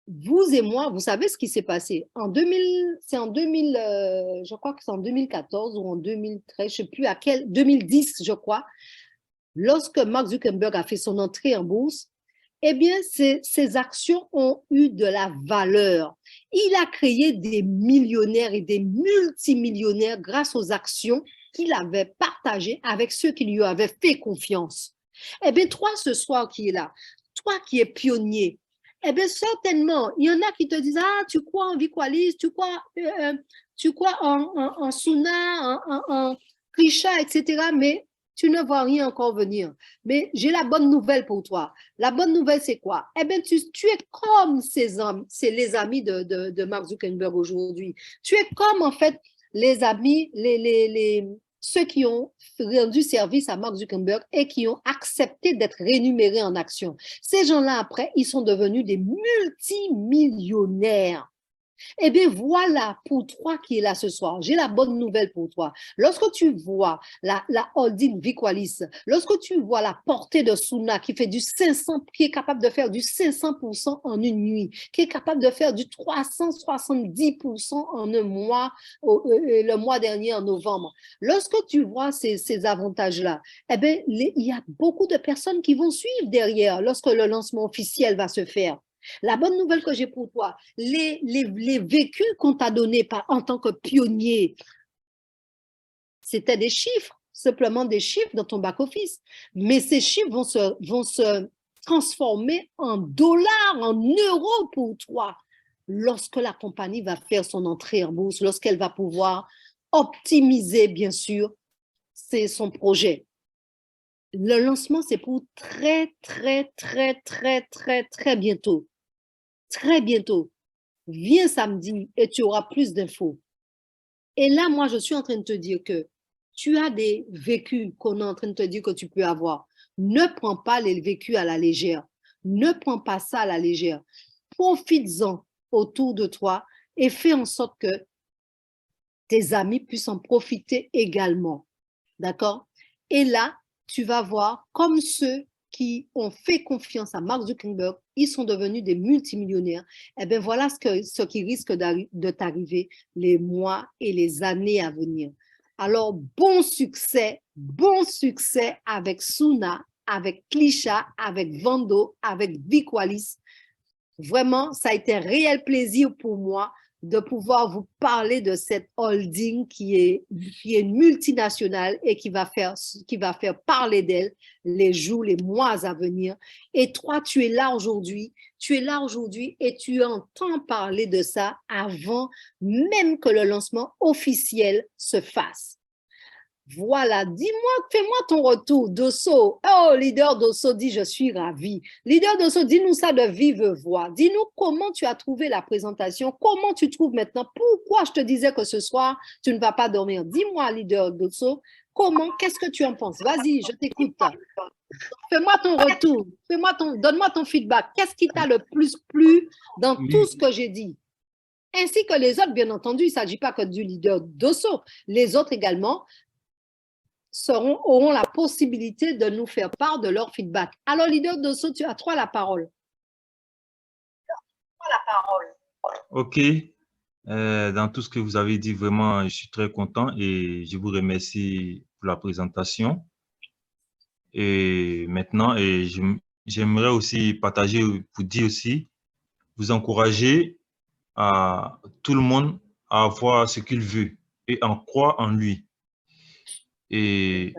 vous et moi, vous savez ce qui s'est passé. Je crois que c'est en 2014 ou en 2013, je ne sais plus à quel, 2010, je crois, lorsque Mark Zuckerberg a fait son entrée en bourse, eh bien, ces actions ont eu de la valeur. Il a créé des millionnaires et des multimillionnaires grâce aux actions qu'il avait partagées avec ceux qui lui avaient fait confiance. Eh bien, toi, ce soir qui est là, toi qui es pionnier, eh bien, certainement, il y en a qui te disent, ah, tu crois en Viqualis, tu crois en Suna, en Krisha, etc., mais tu ne vois rien encore venir. Mais j'ai la bonne nouvelle pour toi. La bonne nouvelle, c'est quoi? Eh bien, tu es comme ces hommes, c'est les amis de Mark Zuckerberg aujourd'hui. Tu es comme, en fait, les amis, ceux qui ont rendu service à Mark Zuckerberg et qui ont accepté d'être rémunérés en actions. Ces gens-là, après, ils sont devenus des multimillionnaires. Eh bien, voilà pour toi qui est là ce soir. J'ai la bonne nouvelle pour toi. Lorsque tu vois la holding Viqualis, lorsque tu vois la portée de Suna qui fait du 500, qui est capable de faire du 500% en une nuit, qui est capable de faire du 370% en un mois, le mois dernier en novembre, lorsque tu vois ces avantages-là, eh bien, il y a beaucoup de personnes qui vont suivre derrière lorsque le lancement officiel va se faire. La bonne nouvelle que j'ai pour toi, les vécus qu'on t'a donnés en tant que pionnier, c'était des chiffres, simplement des chiffres dans ton back-office. Mais ces chiffres vont se transformer en dollars, en euros pour toi lorsque la compagnie va faire son entrée en bourse, lorsqu'elle va pouvoir optimiser, bien sûr, son projet. Le lancement, c'est pour très bientôt. Très bientôt. Viens samedi et tu auras plus d'infos. Et là, moi, je suis en train de te dire que tu as des vécus qu'on est en train de te dire que tu peux avoir. Ne prends pas les vécus à la légère. Ne prends pas ça à la légère. Profites-en autour de toi et fais en sorte que tes amis puissent en profiter également. D'accord? Et là, tu vas voir comme ceux qui ont fait confiance à Mark Zuckerberg, ils sont devenus des multimillionnaires. Eh bien, voilà ce qui risque de t'arriver les mois et les années à venir. Alors, bon succès avec Suna, avec Krisha, avec Vando, avec Viqualis. Vraiment, ça a été un réel plaisir pour moi de pouvoir vous parler de cette holding qui est une multinationale et qui va faire parler d'elle les jours, les mois à venir. Et toi, tu es là aujourd'hui et tu entends parler de ça avant même que le lancement officiel se fasse. Voilà, dis-moi, fais-moi ton retour, Dosso. Oh, leader Dosso dit, je suis ravi. Leader Dosso, dis-nous ça de vive voix. Dis-nous comment tu as trouvé la présentation, comment tu trouves maintenant, pourquoi je te disais que ce soir, tu ne vas pas dormir. Dis-moi, leader Dosso, qu'est-ce que tu en penses? Vas-y, je t'écoute. Fais-moi ton retour, donne-moi ton feedback. Qu'est-ce qui t'a le plus plu dans tout ce que j'ai dit? Ainsi que les autres, bien entendu, il ne s'agit pas que du leader Dosso. Les autres également auront la possibilité de nous faire part de leur feedback. Alors, leader Dosso, tu as la parole. OK. Dans tout ce que vous avez dit, vraiment, je suis très content et je vous remercie pour la présentation. Et maintenant, j'aimerais aussi partager, pour dire aussi, vous encourager à tout le monde à avoir ce qu'il veut et en croire en lui. Et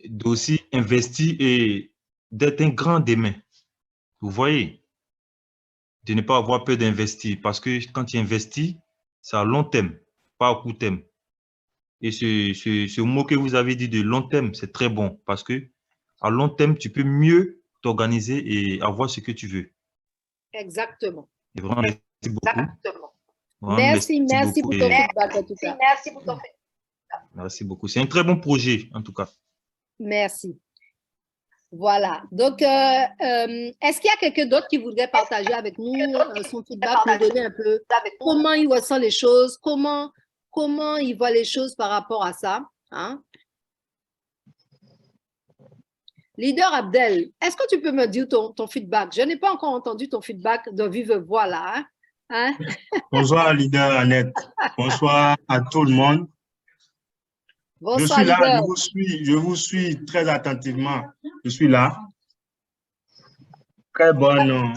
d'aussi investir et d'être un grand demain. Vous voyez, de ne pas avoir peur d'investir parce que quand tu investis, c'est à long terme, pas à court terme. Et ce mot que vous avez dit de long terme, c'est très bon parce que à long terme, tu peux mieux t'organiser et avoir ce que tu veux. Exactement. Et vraiment, merci beaucoup. Exactement. Vraiment, merci pour ton feedback en tout cas. Merci pour ton feedback. Merci beaucoup. C'est un très bon projet, en tout cas. Merci. Voilà. Donc, est-ce qu'il y a quelqu'un d'autre qui voudrait partager avec nous son feedback, nous donner un peu comment il ressent les choses, comment il voit les choses par rapport à ça? Hein? Leader Abdel, est-ce que tu peux me dire ton feedback? Je n'ai pas encore entendu ton feedback de vive voix là. Hein? Bonsoir, leader Annette. Bonsoir à tout le monde. Bonsoir, je suis là, leader. je vous suis très attentivement. Je suis là. Très bonne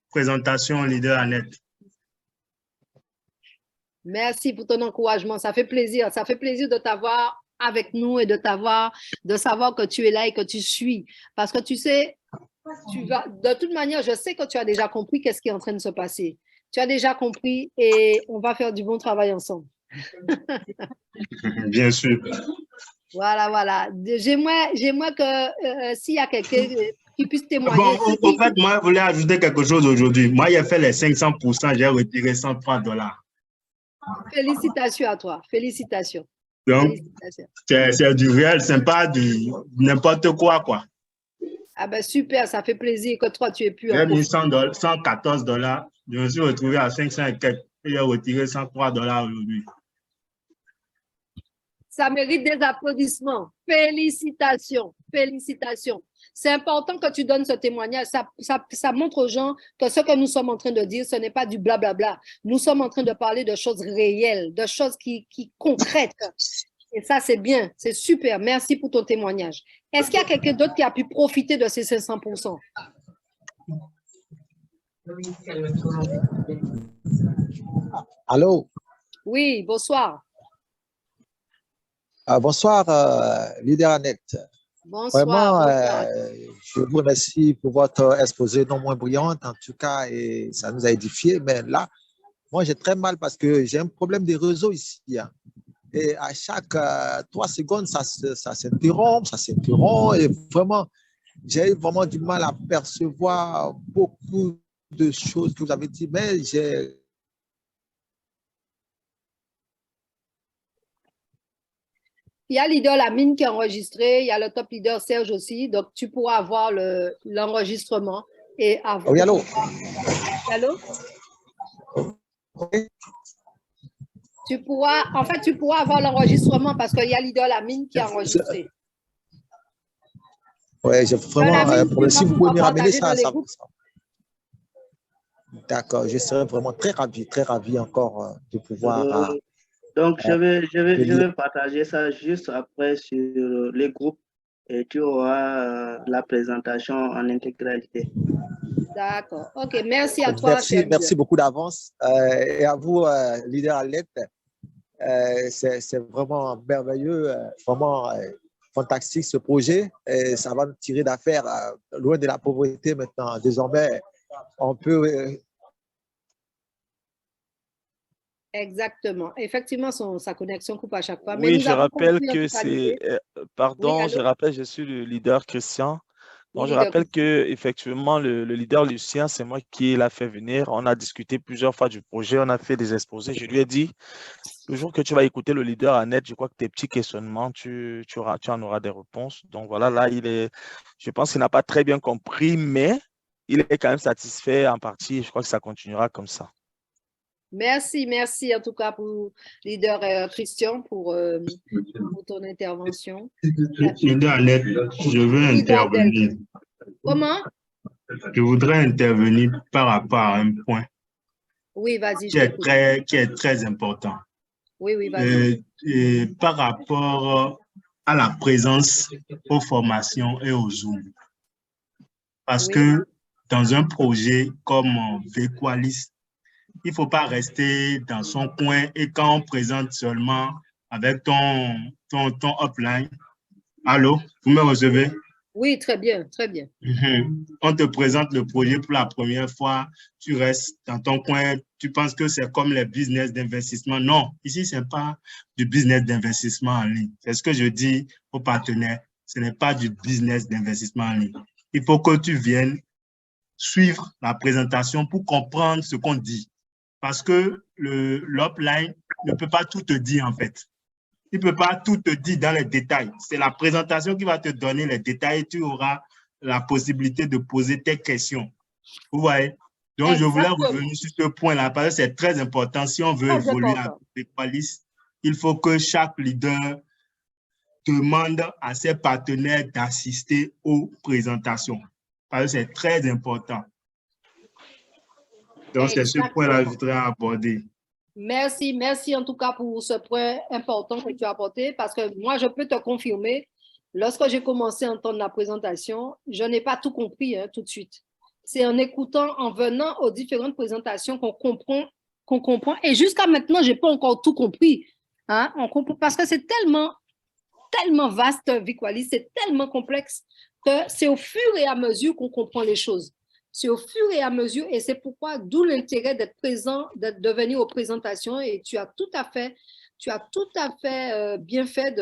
présentation, leader Annette. Merci pour ton encouragement. Ça fait plaisir. Ça fait plaisir de t'avoir avec nous et de savoir que tu es là et que tu suis. Parce que tu sais, de toute manière, je sais que tu as déjà compris qu'est-ce qui est en train de se passer. Tu as déjà compris et on va faire du bon travail ensemble. Bien sûr. Voilà, voilà. J'aimerais que s'il y a quelqu'un qui puisse témoigner. Bon, au fait, moi, je voulais ajouter quelque chose aujourd'hui. Moi, j'ai fait les 500%, j'ai retiré $103. Félicitations à toi. Félicitations. Donc, Félicitations. c'est du réel, c'est pas du n'importe quoi. Ah ben super, ça fait plaisir que toi, tu aies pu. J'ai mis $114. Je me suis retrouvé à 500 et quelques. Et j'ai retiré $103 aujourd'hui. Ça mérite des applaudissements. Félicitations. Félicitations. C'est important que tu donnes ce témoignage. Ça montre aux gens que ce que nous sommes en train de dire, ce n'est pas du blablabla. Nous sommes en train de parler de choses réelles, de choses qui concrètes. Et ça, c'est bien. C'est super. Merci pour ton témoignage. Est-ce qu'il y a quelqu'un d'autre qui a pu profiter de ces 500%? Allô? Oui, bonsoir. Bonsoir, leader Annette. Bonsoir. Vraiment, Bonsoir. je vous remercie pour votre exposé non moins brillante, en tout cas, et ça nous a édifié. Mais là, moi, j'ai très mal parce que j'ai un problème de réseau ici. Hein. Et à chaque 3 secondes, ça s'interrompt, et vraiment, j'ai vraiment du mal à percevoir beaucoup de choses que vous avez dit, mais j'ai... Il y a leader Lamine qui est enregistré, il y a le top leader Serge aussi, donc tu pourras avoir l'enregistrement et avoir. Oui, allô? Allô? Oui. Tu pourras avoir l'enregistrement parce qu'il y a leader Lamine qui est enregistré. Oui, j'ai vraiment, si vous pouvez me ramener ça. D'accord, je serais vraiment très ravi encore de pouvoir. Donc, je vais partager ça juste après sur les groupes et tu auras la présentation en intégralité. D'accord. OK, merci à toi. Merci beaucoup d'avance. Et à vous, leader Annette, c'est vraiment merveilleux, vraiment fantastique ce projet. Et ça va nous tirer d'affaire loin de la pauvreté maintenant. Désormais, on peut... Exactement. Effectivement, sa connexion coupe à chaque fois. Oui, je rappelle que c'est... Pardon, je rappelle, je suis le leader Christian. Donc, je rappelle que effectivement le leader Lucien, c'est moi qui l'a fait venir. On a discuté plusieurs fois du projet, on a fait des exposés. Je lui ai dit, le jour que tu vas écouter le leader Annette, je crois que tes petits questionnements, tu en auras des réponses. Donc voilà, là, je pense qu'il n'a pas très bien compris, mais il est quand même satisfait en partie. Je crois que ça continuera comme ça. Merci en tout cas pour leader Christian pour ton intervention. Leader Annette, je veux intervenir. Comment? Je voudrais intervenir par rapport à un point. Oui, vas-y. Qui est très important. Oui, vas-y. Et par rapport à la présence aux formations et aux Zoom. Parce que dans un projet comme Vequalis, il ne faut pas rester dans son coin et quand on présente seulement avec ton upline. Allô, vous me recevez? Oui, très bien, très bien. On te présente le projet pour la première fois, tu restes dans ton coin, tu penses que c'est comme les business d'investissement. Non, ici, ce n'est pas du business d'investissement en ligne. C'est ce que je dis aux partenaires, ce n'est pas du business d'investissement en ligne. Il faut que tu viennes suivre la présentation pour comprendre ce qu'on dit. Parce que l'upline ne peut pas tout te dire en fait. Il ne peut pas tout te dire dans les détails. C'est la présentation qui va te donner les détails et tu auras la possibilité de poser tes questions. Vous voyez? Donc, je voulais revenir sur ce point-là parce que c'est très important. Si on veut évoluer avec Vequalis, il faut que chaque leader demande à ses partenaires d'assister aux présentations. Parce que c'est très important. Donc, c'est ce point-là que je voudrais aborder. Merci, merci en tout cas pour ce point important que tu as apporté, parce que moi, je peux te confirmer, lorsque j'ai commencé à entendre la présentation, je n'ai pas tout compris tout de suite. C'est en écoutant, en venant aux différentes présentations qu'on comprend. Et jusqu'à maintenant, je n'ai pas encore tout compris. Hein? On comprend, parce que c'est tellement vaste, Viqualis, c'est tellement complexe que c'est au fur et à mesure qu'on comprend les choses. C'est au fur et à mesure, et c'est pourquoi, d'où l'intérêt d'être présent, de venir aux présentations, et tu as tout à fait bien fait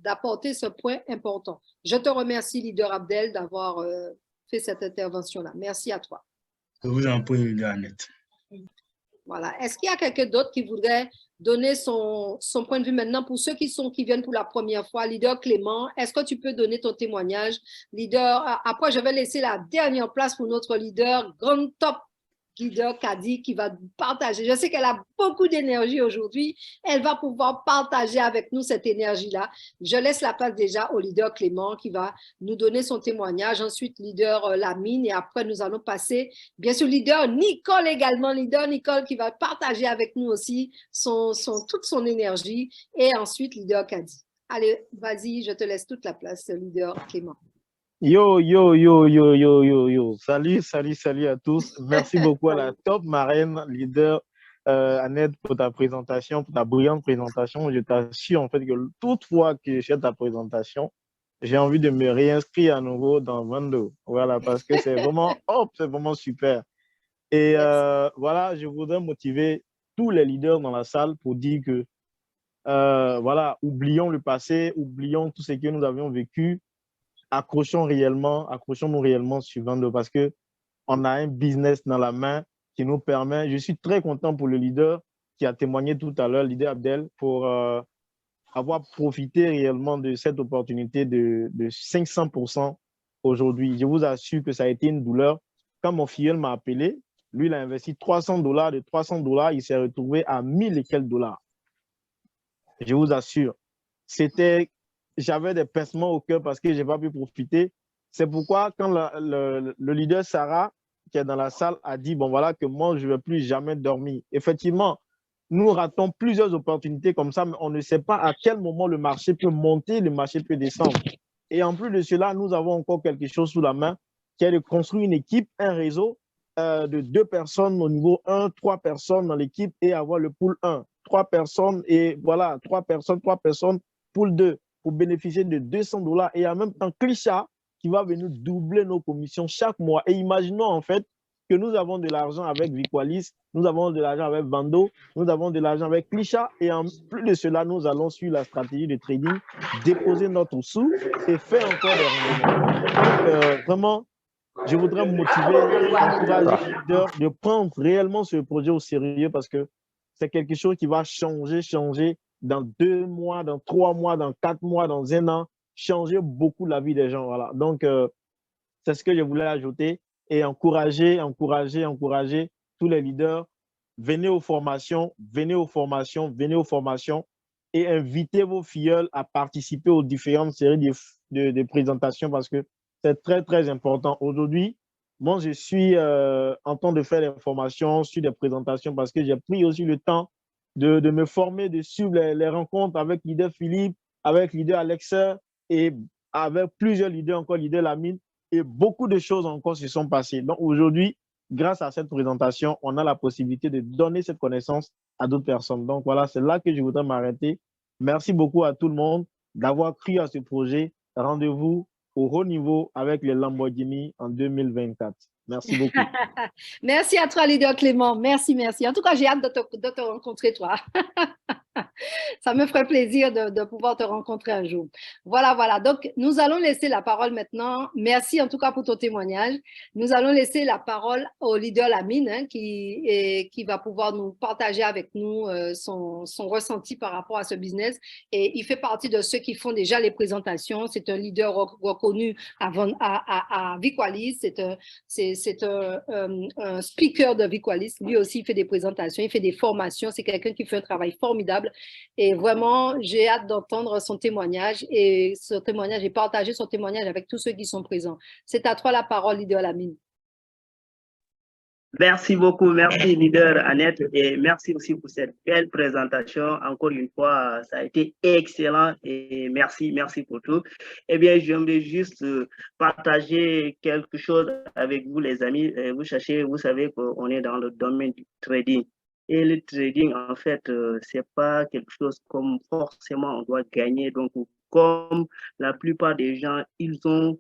d'apporter ce point important. Je te remercie, leader Abdel, d'avoir fait cette intervention-là. Merci à toi. Je vous en prie, leader Annette. Voilà. Est-ce qu'il y a quelqu'un d'autre qui voudrait donner son point de vue maintenant pour ceux qui viennent pour la première fois? Leader Clément, est-ce que tu peux donner ton témoignage? Leader, après, je vais laisser la dernière place pour notre leader, grand top leader Kadi, qui va partager. Je sais qu'elle a beaucoup d'énergie aujourd'hui. Elle va pouvoir partager avec nous cette énergie-là. Je laisse la place déjà au leader Clément qui va nous donner son témoignage. Ensuite, leader Lamine. Et après, nous allons passer, bien sûr, leader Nicole également. Leader Nicole qui va partager avec nous aussi toute son énergie. Et ensuite, leader Kadi. Allez, vas-y, je te laisse toute la place, leader Clément. Yo. Salut à tous. Merci beaucoup à la top marraine, leader Annette, pour ta présentation, pour ta brillante présentation. Je t'assure en fait que toute fois que je fais ta présentation, j'ai envie de me réinscrire à nouveau dans Vando. Voilà, parce que c'est vraiment super. Et voilà, je voudrais motiver tous les leaders dans la salle pour dire que voilà, oublions le passé, oublions tout ce que nous avions vécu. Accrochons-nous réellement sur Vando parce qu'on a un business dans la main qui nous permet. Je suis très content pour le leader qui a témoigné tout à l'heure, leader Abdel, pour avoir profité réellement de cette opportunité de 500% aujourd'hui. Je vous assure que ça a été une douleur. Quand mon filleul m'a appelé, lui, il a investi $300. De $300, il s'est retrouvé à 1000 et quelques dollars. Je vous assure. J'avais des pincements au cœur parce que je n'ai pas pu profiter. C'est pourquoi quand le leader Sarah, qui est dans la salle, a dit, bon voilà, que moi, je ne vais plus jamais dormir. Effectivement, nous ratons plusieurs opportunités comme ça, mais on ne sait pas à quel moment le marché peut monter, le marché peut descendre. Et en plus de cela, nous avons encore quelque chose sous la main, qui est de construire une équipe, un réseau de 2 personnes au niveau 1, 3 personnes dans l'équipe et avoir le pool 1. 3 personnes et voilà, 3 personnes, pool 2. Pour bénéficier de $200 et en même temps Clisha qui va venir doubler nos commissions chaque mois. Et imaginons en fait que nous avons de l'argent avec Viqualis, nous avons de l'argent avec Vando, nous avons de l'argent avec Clisha et en plus de cela, nous allons suivre la stratégie de trading, déposer notre sous et faire encore des rendements. Donc vraiment, je voudrais motiver, encourager les leaders de prendre réellement ce projet au sérieux parce que c'est quelque chose qui va changer dans 2 mois, dans 3 mois, dans 4 mois, dans 1 an, changer beaucoup la vie des gens. Voilà. Donc, c'est ce que je voulais ajouter et encourager tous les leaders. Venez aux formations et invitez vos filleuls à participer aux différentes séries de présentations parce que c'est très, très important. Aujourd'hui, moi, je suis en train de faire des formations sur des présentations parce que j'ai pris aussi le temps de me former, de suivre les rencontres avec leader Philippe, avec leader Alexa et avec plusieurs leaders encore, leader Lamine, et beaucoup de choses encore se sont passées. Donc aujourd'hui, grâce à cette présentation, on a la possibilité de donner cette connaissance à d'autres personnes. Donc voilà, c'est là que je voudrais m'arrêter. Merci beaucoup à tout le monde d'avoir cru à ce projet. Rendez-vous au haut niveau avec les Lamborghini en 2024. Merci beaucoup. Merci à toi, leader Clément. Merci. En tout cas, j'ai hâte de te rencontrer, toi. Ça me ferait plaisir de pouvoir te rencontrer un jour. Voilà. Donc, nous allons laisser la parole maintenant. Merci en tout cas pour ton témoignage. Nous allons laisser la parole au leader Lamine qui va pouvoir nous partager avec nous son ressenti par rapport à ce business. Et il fait partie de ceux qui font déjà les présentations. C'est un leader reconnu à Viqualis. C'est un speaker de Viqualis. Lui aussi, il fait des présentations, il fait des formations. C'est quelqu'un qui fait un travail formidable formidable. Et vraiment, j'ai hâte d'entendre son témoignage et partager son témoignage avec tous ceux qui sont présents. C'est à toi la parole, leader Lamine. Merci beaucoup, merci leader Annette et merci aussi pour cette belle présentation. Encore une fois, ça a été excellent et merci pour tout. Eh bien, j'aimerais juste partager quelque chose avec vous les amis. Vous savez qu'on est dans le domaine du trading. Et le trading, en fait, c'est pas quelque chose comme forcément on doit gagner. Donc, comme la plupart des gens, ils vont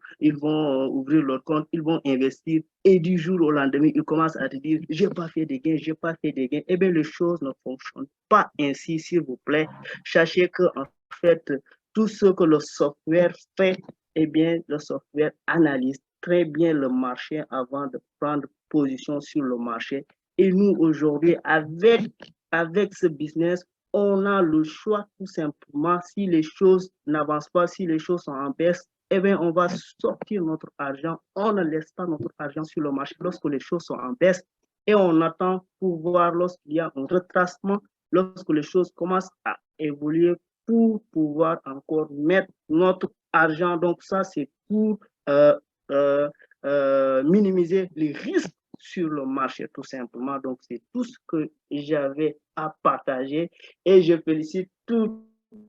ouvrir leur compte, ils vont investir et du jour au lendemain, ils commencent à te dire, j'ai pas fait de gains, j'ai pas fait de gains. Eh bien, les choses ne fonctionnent pas ainsi, s'il vous plaît. Sachez que, en fait, tout ce que le software fait, eh bien, le software analyse très bien le marché avant de prendre position sur le marché. Et nous, aujourd'hui, avec ce business, on a le choix tout simplement. Si les choses n'avancent pas, si les choses sont en baisse, eh bien, on va sortir notre argent. On ne laisse pas notre argent sur le marché lorsque les choses sont en baisse et on attend pour voir lorsqu'il y a un retracement, lorsque les choses commencent à évoluer pour pouvoir encore mettre notre argent. Donc, ça, c'est pour minimiser les risques sur le marché, tout simplement. Donc, c'est tout ce que j'avais à partager et je félicite toutes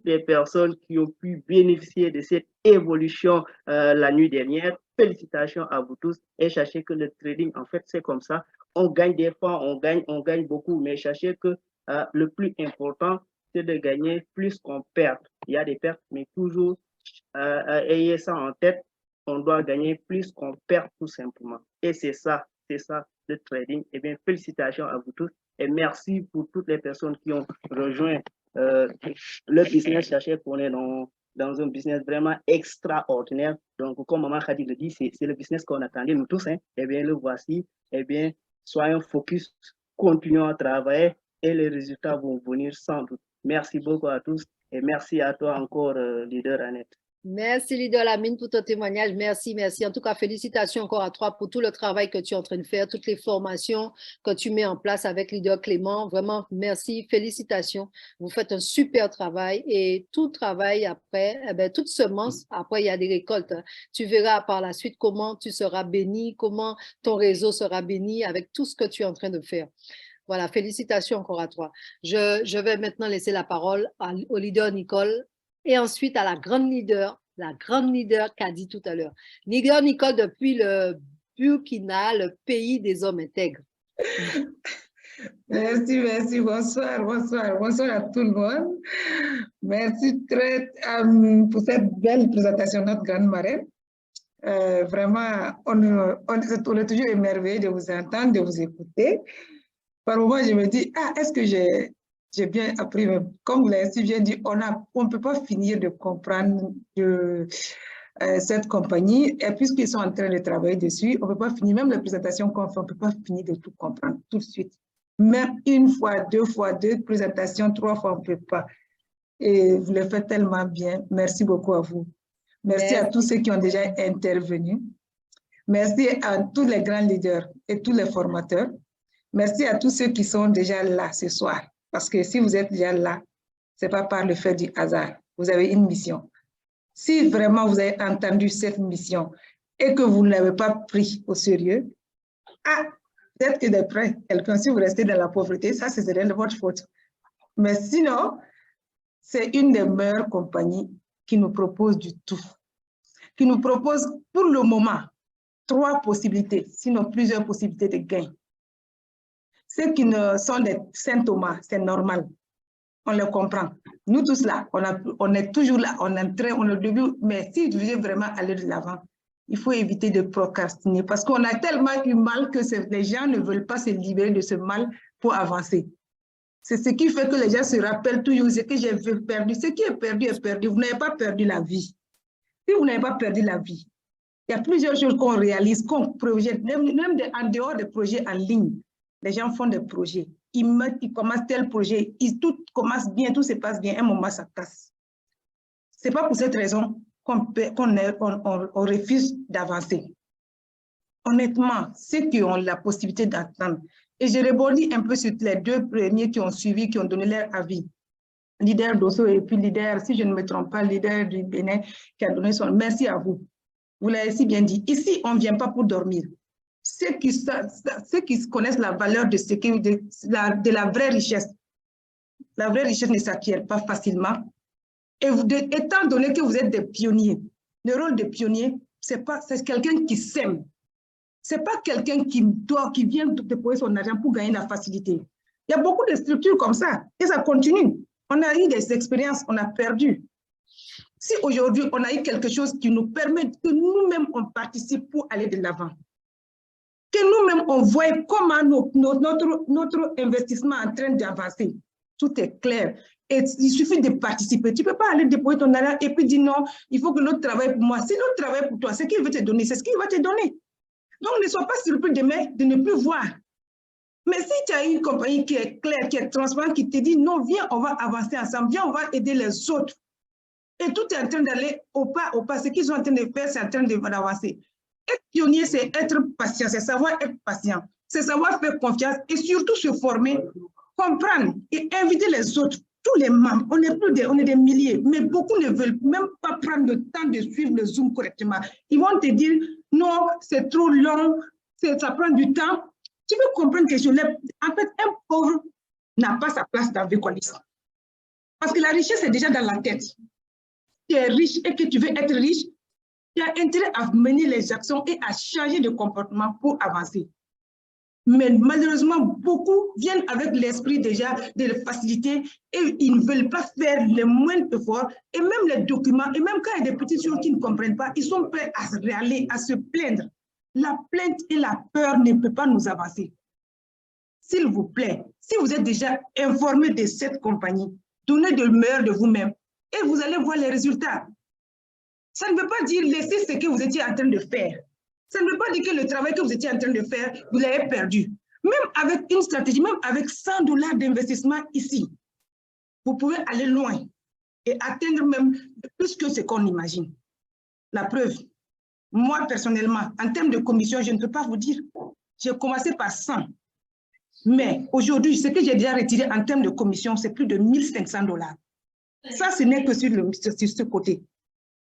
les personnes qui ont pu bénéficier de cette évolution la nuit dernière. Félicitations à vous tous et sachez que le trading, en fait, c'est comme ça. On gagne des fois, on gagne beaucoup, mais sachez que le plus important, c'est de gagner plus qu'on perd. Il y a des pertes, mais toujours ayez ça en tête. On doit gagner plus qu'on perd tout simplement. Et c'est ça le trading. Eh bien, félicitations à vous tous et merci pour toutes les personnes qui ont rejoint le business. Sachez qu'on est dans un business vraiment extraordinaire. Donc, comme Maman Khadi le dit, c'est le business qu'on attendait nous tous. Hein. Eh bien, le voici. Eh bien, soyons focus, continuons à travailler et les résultats vont venir sans doute. Merci beaucoup à tous et merci à toi encore, leader Annette. Merci, leader Lamine, pour ton témoignage. Merci. En tout cas, félicitations encore à toi pour tout le travail que tu es en train de faire, toutes les formations que tu mets en place avec leader Clément. Vraiment, merci, félicitations. Vous faites un super travail et tout travail après, toute semence, après, il y a des récoltes. Tu verras par la suite comment tu seras béni, comment ton réseau sera béni avec tout ce que tu es en train de faire. Voilà, félicitations encore à toi. Je vais maintenant laisser la parole au leader Nicole. Et ensuite, à la grande leader qu'a dit tout à l'heure. Leader Nicole depuis le Burkina, le pays des hommes intègres. Merci. Bonsoir à tout le monde. Merci pour cette belle présentation de notre grande marraine. Vraiment, on est toujours émerveillé de vous entendre, de vous écouter. Par moments, je me dis, est-ce que j'ai bien appris, comme vous l'avez si bien dit, on ne peut pas finir de comprendre cette compagnie, et puisqu'ils sont en train de travailler dessus, on ne peut pas finir, même la présentation qu'on fait, on ne peut pas finir de tout comprendre tout de suite. Même une fois, deux présentations, 3 fois, on ne peut pas. Et vous le faites tellement bien. Merci beaucoup à vous. Merci à tous ceux qui ont déjà intervenu. Merci à tous les grands leaders et tous les formateurs. Merci à tous ceux qui sont déjà là ce soir. Parce que si vous êtes déjà là, ce n'est pas par le fait du hasard. Vous avez une mission. Si vraiment vous avez entendu cette mission et que vous ne l'avez pas pris au sérieux, peut-être que d'après quelqu'un, si vous restez dans la pauvreté, ça, c'est de votre faute. Mais sinon, c'est une des meilleures compagnies qui nous propose du tout. Qui nous propose pour le moment 3 possibilités, sinon plusieurs possibilités de gain. Ceux qui ne sont des Saint Thomas, c'est normal. On le comprend. Nous tous là, on est toujours là, on est en train, on est au début, mais si vous voulez vraiment aller de l'avant, il faut éviter de procrastiner parce qu'on a tellement eu mal que les gens ne veulent pas se libérer de ce mal pour avancer. C'est ce qui fait que les gens se rappellent toujours ce que j'ai perdu. Ce qui est perdu est perdu. Vous n'avez pas perdu la vie. Si vous n'avez pas perdu la vie, il y a plusieurs choses qu'on réalise, qu'on projette, même en dehors des projets en ligne. Les gens font des projets, ils commencent tel projet, tout commence bien, tout se passe bien, un moment ça casse. Ce n'est pas pour cette raison qu'on refuse d'avancer. Honnêtement, ceux qui ont la possibilité d'attendre, et je rebondis un peu sur les 2 premiers qui ont suivi, qui ont donné leur avis. leader d'Osso et puis leader, si je ne me trompe pas, leader du Bénin qui a donné son... Merci à vous. Vous l'avez si bien dit. Ici, on ne vient pas pour dormir. Ceux qui connaissent la valeur de la vraie richesse, la vraie richesse ne s'acquiert pas facilement. Et vous, étant donné que vous êtes des pionniers, le rôle de pionnier, c'est quelqu'un qui sème. Ce n'est pas quelqu'un qui vient déposer son argent pour gagner la facilité. Il y a beaucoup de structures comme ça et ça continue. On a eu des expériences, on a perdu. Si aujourd'hui, on a eu quelque chose qui nous permet que nous-mêmes, on participe pour aller de l'avant, que nous-mêmes, on voit comment notre investissement est en train d'avancer, tout est clair. Et il suffit de participer. Tu ne peux pas aller déposer ton argent et puis dire non, il faut que l'autre travaille pour moi. Si l'autre travaille pour toi, ce qu'il veut te donner, c'est ce qu'il va te donner. Donc, ne sois pas surpris demain de ne plus voir. Mais si tu as une compagnie qui est claire, qui est transparente, qui te dit non, viens, on va avancer ensemble, viens, on va aider les autres. Et tout est en train d'aller au pas, au pas. Ce qu'ils sont en train de faire, c'est en train d'avancer. Être pionnier, c'est être patient, c'est savoir être patient, c'est savoir faire confiance et surtout se former, comprendre et inviter les autres, tous les membres. On est des milliers, mais beaucoup ne veulent même pas prendre le temps de suivre le Zoom correctement. Ils vont te dire non, c'est trop long, ça prend du temps. Tu peux comprendre quelque chose. En fait, un pauvre n'a pas sa place dans Vécolis. Parce que la richesse est déjà dans la tête. Tu es riche et que tu veux être riche, tu as intérêt à mener les actions et à changer de comportement pour avancer. Mais malheureusement, beaucoup viennent avec l'esprit déjà de facilité et ils ne veulent pas faire le moindre effort. Et même les documents, et même quand il y a des petites choses qu'ils ne comprennent pas, ils sont prêts à se râler, à se plaindre. La plainte et la peur ne peuvent pas nous avancer. S'il vous plaît, si vous êtes déjà informé de cette compagnie, donnez le meilleur de vous-même et vous allez voir les résultats. Ça ne veut pas dire laisser ce que vous étiez en train de faire. Ça ne veut pas dire que le travail que vous étiez en train de faire, vous l'avez perdu. Même avec une stratégie, même avec $100 d'investissement ici, vous pouvez aller loin et atteindre même plus que ce qu'on imagine. La preuve, moi personnellement, en termes de commission, je ne peux pas vous dire. J'ai commencé par 100. Mais aujourd'hui, ce que j'ai déjà retiré en termes de commission, c'est plus de $1 500. Ça, ce n'est que sur ce côté.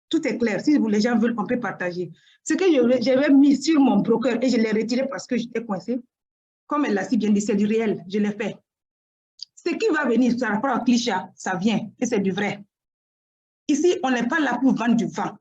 Tout est clair. Si les gens veulent, on peut partager. Ce que j'avais mis sur mon broker et je l'ai retiré parce que j'étais coincée, comme elle l'a si bien dit, c'est du réel, je l'ai fait. Ce qui va venir par rapport à cliché, ça vient et c'est du vrai. Ici, on n'est pas là pour vendre du vent.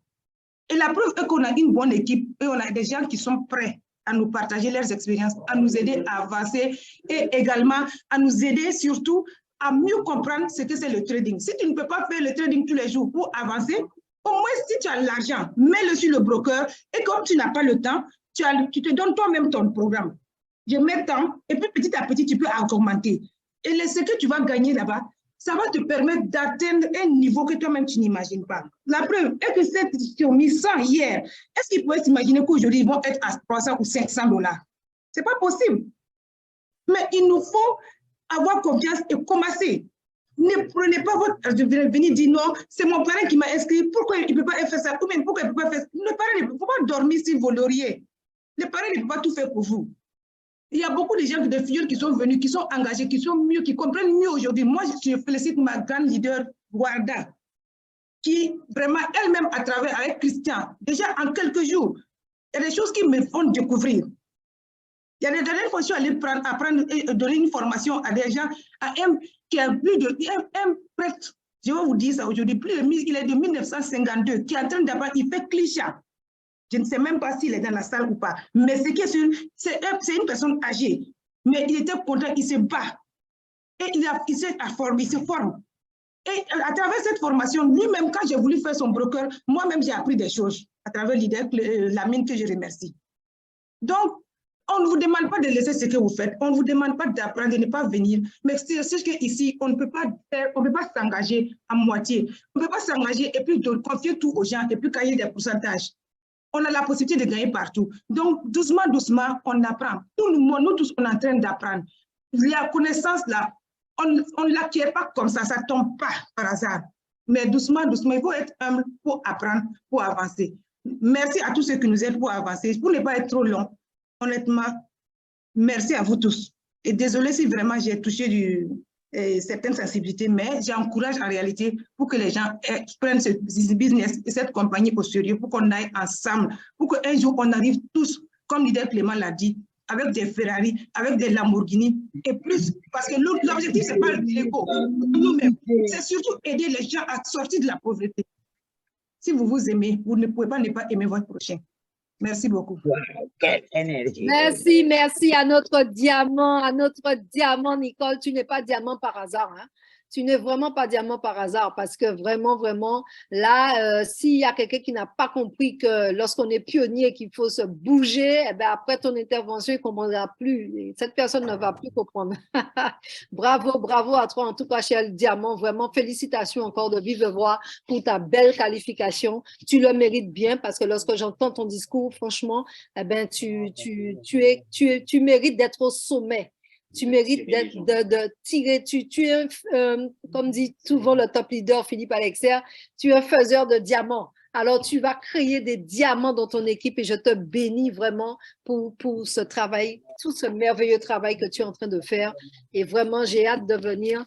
Et la preuve est qu'on a une bonne équipe et on a des gens qui sont prêts à nous partager leurs expériences, à nous aider à avancer et également à nous aider surtout à mieux comprendre ce que c'est le trading. Si tu ne peux pas faire le trading tous les jours pour avancer, au moins si tu as l'argent, mets-le sur le broker et comme tu n'as pas le temps, tu te donnes toi-même ton programme. Je mets temps et puis petit à petit, tu peux augmenter. Et ce que tu vas gagner là-bas, ça va te permettre d'atteindre un niveau que toi-même tu n'imagines pas. La preuve est que cette mise hier, est-ce qu'ils pouvaient s'imaginer qu'aujourd'hui ils vont être à 300 ou $500? Ce n'est pas possible. Mais il nous faut avoir confiance et commencer. Ne prenez pas venir dire non, c'est mon parent qui m'a inscrit, pourquoi il ne peut pas faire ça? Ou même pourquoi il ne peut pas faire ça? Le parent ne peut pas dormir sur vos lauriers. Le parent ne peut pas tout faire pour vous. Il y a beaucoup de gens, de figures qui sont venus, qui sont engagés, qui sont mieux, qui comprennent mieux aujourd'hui. Moi, je félicite ma grande leader, Warda, qui vraiment elle-même, à travers, avec Christian, déjà en quelques jours, il y a des choses qui me font découvrir. Il y a des dernières fois, je suis allée apprendre et donner une formation à des gens, à un qui a plus de un prêtre, je vais vous dire ça aujourd'hui, il est de 1952, qui est en train d'apprendre, il fait cliché. Je ne sais même pas s'il est dans la salle ou pas. Mais ce qui est sûr, c'est une personne âgée. Mais il était content, il se bat. Et il se forme. Et à travers cette formation, lui-même, quand j'ai voulu faire son broker, moi-même, j'ai appris des choses à travers l'idée, Lamine, que je remercie. Donc, on ne vous demande pas de laisser ce que vous faites. On ne vous demande pas d'apprendre, de ne pas venir. Mais c'est qu'ici, on ne peut pas s'engager à moitié. On ne peut pas s'engager et puis de confier tout aux gens et puis cahier des pourcentages. On a la possibilité de gagner partout. Donc, doucement, doucement, on apprend. Tout le monde, nous tous, on est en train d'apprendre. La connaissance, là, on ne l'acquiert pas comme ça ne tombe pas par hasard. Mais doucement, doucement, il faut être humble pour apprendre, pour avancer. Merci à tous ceux qui nous aident pour avancer. Pour ne pas être trop long, honnêtement, merci à vous tous. Et désolé si vraiment j'ai touché certaines sensibilités, mais j'encourage en réalité pour que les gens prennent ce business et cette compagnie au sérieux, pour qu'on aille ensemble, pour qu'un jour on arrive tous, comme leader Clément l'a dit, avec des Ferrari, avec des Lamborghini et plus, parce que l'objectif, ce n'est pas l'ego, nous-mêmes, c'est surtout aider les gens à sortir de la pauvreté. Si vous vous aimez, vous ne pouvez pas ne pas aimer votre prochain. Merci beaucoup. Merci, merci à notre diamant, Nicole. Tu n'es pas diamant par hasard, hein? Tu n'es vraiment pas diamant par hasard parce que vraiment, là, s'il y a quelqu'un qui n'a pas compris que lorsqu'on est pionnier, qu'il faut se bouger, eh bien, après ton intervention, il ne comprendra plus. Cette personne ne va plus comprendre. Bravo à toi, en tout cas, cher diamant. Vraiment, félicitations encore de vive voix pour ta belle qualification. Tu le mérites bien parce que lorsque j'entends ton discours, franchement, eh ben, tu mérites d'être au sommet. Tu mérites de tirer, tu es, comme dit souvent le top leader Philippe Alexer, tu es un faiseur de diamants. Alors, tu vas créer des diamants dans ton équipe et je te bénis vraiment pour ce travail, tout ce merveilleux travail que tu es en train de faire. Et vraiment, j'ai hâte de venir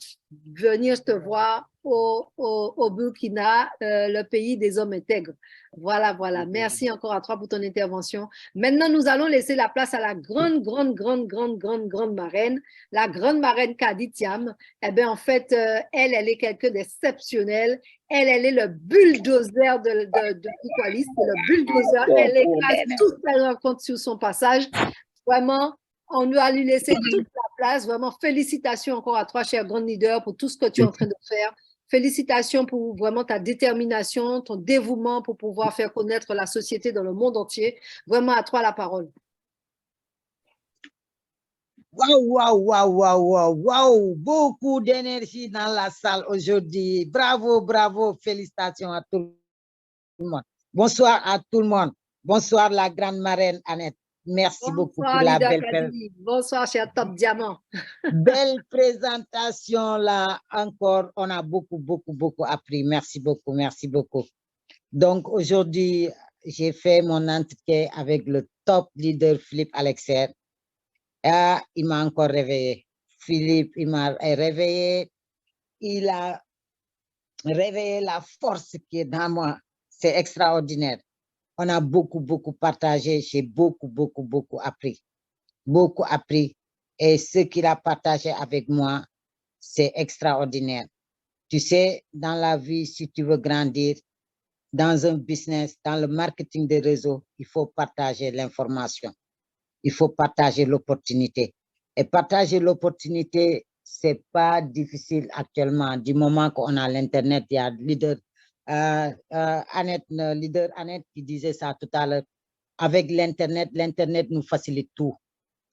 te voir au Burkina, le pays des hommes intègres. Voilà. Merci encore à toi pour ton intervention. Maintenant, nous allons laisser la place à la grande marraine, la grande marraine Kadi Thiam. Eh bien, en fait, elle est quelqu'un d'exceptionnel. Elle est le bulldozer de Equalis. Le bulldozer, elle écrase toutes les rencontres sur son passage. Vraiment, on doit lui laisser toute la place. Vraiment, félicitations encore à toi, cher grand leader, pour tout ce que tu es en train de faire. Félicitations pour vraiment ta détermination, ton dévouement pour pouvoir faire connaître la société dans le monde entier. Vraiment, à toi la parole. Waouh, beaucoup d'énergie dans la salle aujourd'hui. Bravo, félicitations à tout le monde. Bonsoir à tout le monde. Bonsoir la grande marraine Annette. Merci beaucoup pour la belle présentation. Bonsoir, cher Top Diamant. Belle présentation là encore. On a beaucoup appris. Merci beaucoup. Donc aujourd'hui, j'ai fait mon entretien avec le top leader Philippe Alexer. Il m'a encore réveillé. Philippe, il m'a réveillé. Il a réveillé la force qui est dans moi. C'est extraordinaire. On a beaucoup partagé. J'ai beaucoup appris. Beaucoup appris. Et ce qu'il a partagé avec moi, c'est extraordinaire. Tu sais, dans la vie, si tu veux grandir, dans un business, dans le marketing des réseaux, il faut partager l'information. Il faut partager l'opportunité. Et partager l'opportunité, c'est pas difficile actuellement. Du moment qu'on a l'Internet, il y a leader Annette qui disait ça tout à l'heure. Avec l'Internet nous facilite tout.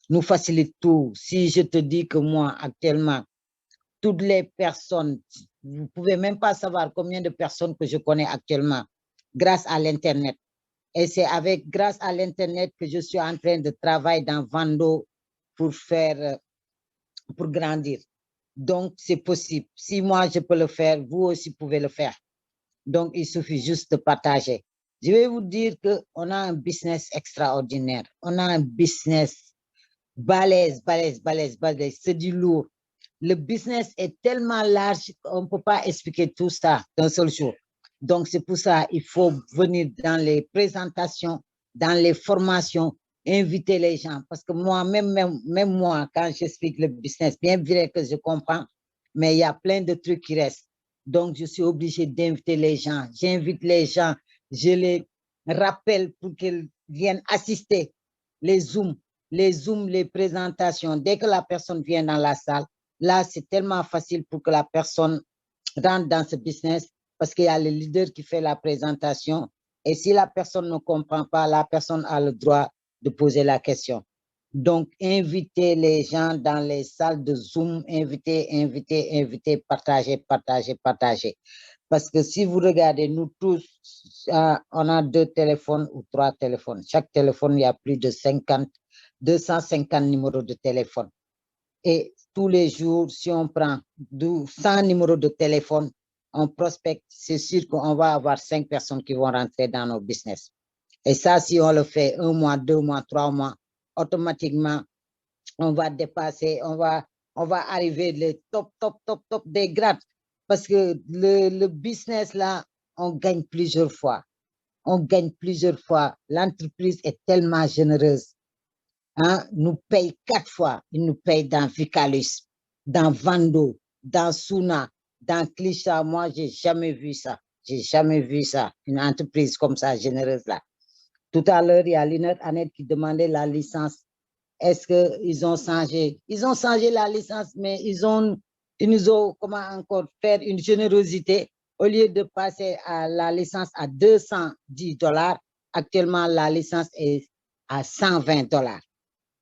Nous facilite tout. Si je te dis que moi, actuellement, toutes les personnes, vous ne pouvez même pas savoir combien de personnes que je connais actuellement grâce à l'Internet. Et c'est grâce à l'Internet que je suis en train de travailler dans Vando pour grandir. Donc, c'est possible. Si moi, je peux le faire, vous aussi pouvez le faire. Donc, il suffit juste de partager. Je vais vous dire qu'on a un business extraordinaire. On a un business balèze. C'est du lourd. Le business est tellement large qu'on ne peut pas expliquer tout ça d'un seul jour. Donc, c'est pour ça qu'il faut venir dans les présentations, dans les formations, inviter les gens. Parce que moi, même moi, quand j'explique le business, bien vrai que je comprends, mais il y a plein de trucs qui restent. Donc, je suis obligée d'inviter les gens. J'invite les gens, je les rappelle pour qu'ils viennent assister les Zooms, les présentations. Dès que la personne vient dans la salle, là, c'est tellement facile pour que la personne rentre dans ce business parce qu'il y a le leader qui fait la présentation. Et si la personne ne comprend pas, la personne a le droit de poser la question. Donc, invitez les gens dans les salles de Zoom, invitez, partagez. Parce que si vous regardez, nous tous, on a 2 téléphones ou 3 téléphones. Chaque téléphone, il y a plus de 250 numéros de téléphone. Et tous les jours, si on prend 100 numéros de téléphone, on prospecte, c'est sûr qu'on va avoir 5 personnes qui vont rentrer dans nos business. Et ça, si on le fait 1 mois, 2 mois, 3 mois, automatiquement, on va dépasser, on on va arriver les top des grades. Parce que le business, là, on gagne plusieurs fois. On gagne plusieurs fois. L'entreprise est tellement généreuse. Hein? Nous paye 4 fois. Ils nous payent dans Vicalus, dans Vando, dans Suna, dans Clichat. Moi, j'ai jamais vu ça. J'ai jamais vu ça. Une entreprise comme ça, généreuse là. Tout à l'heure, il y a Linette Annette qui demandait la licence. Est-ce qu'ils ont changé? Ils ont changé la licence, mais ils nous ont comment encore faire une générosité. Au lieu de passer à la licence à $210, actuellement, la licence est à $120.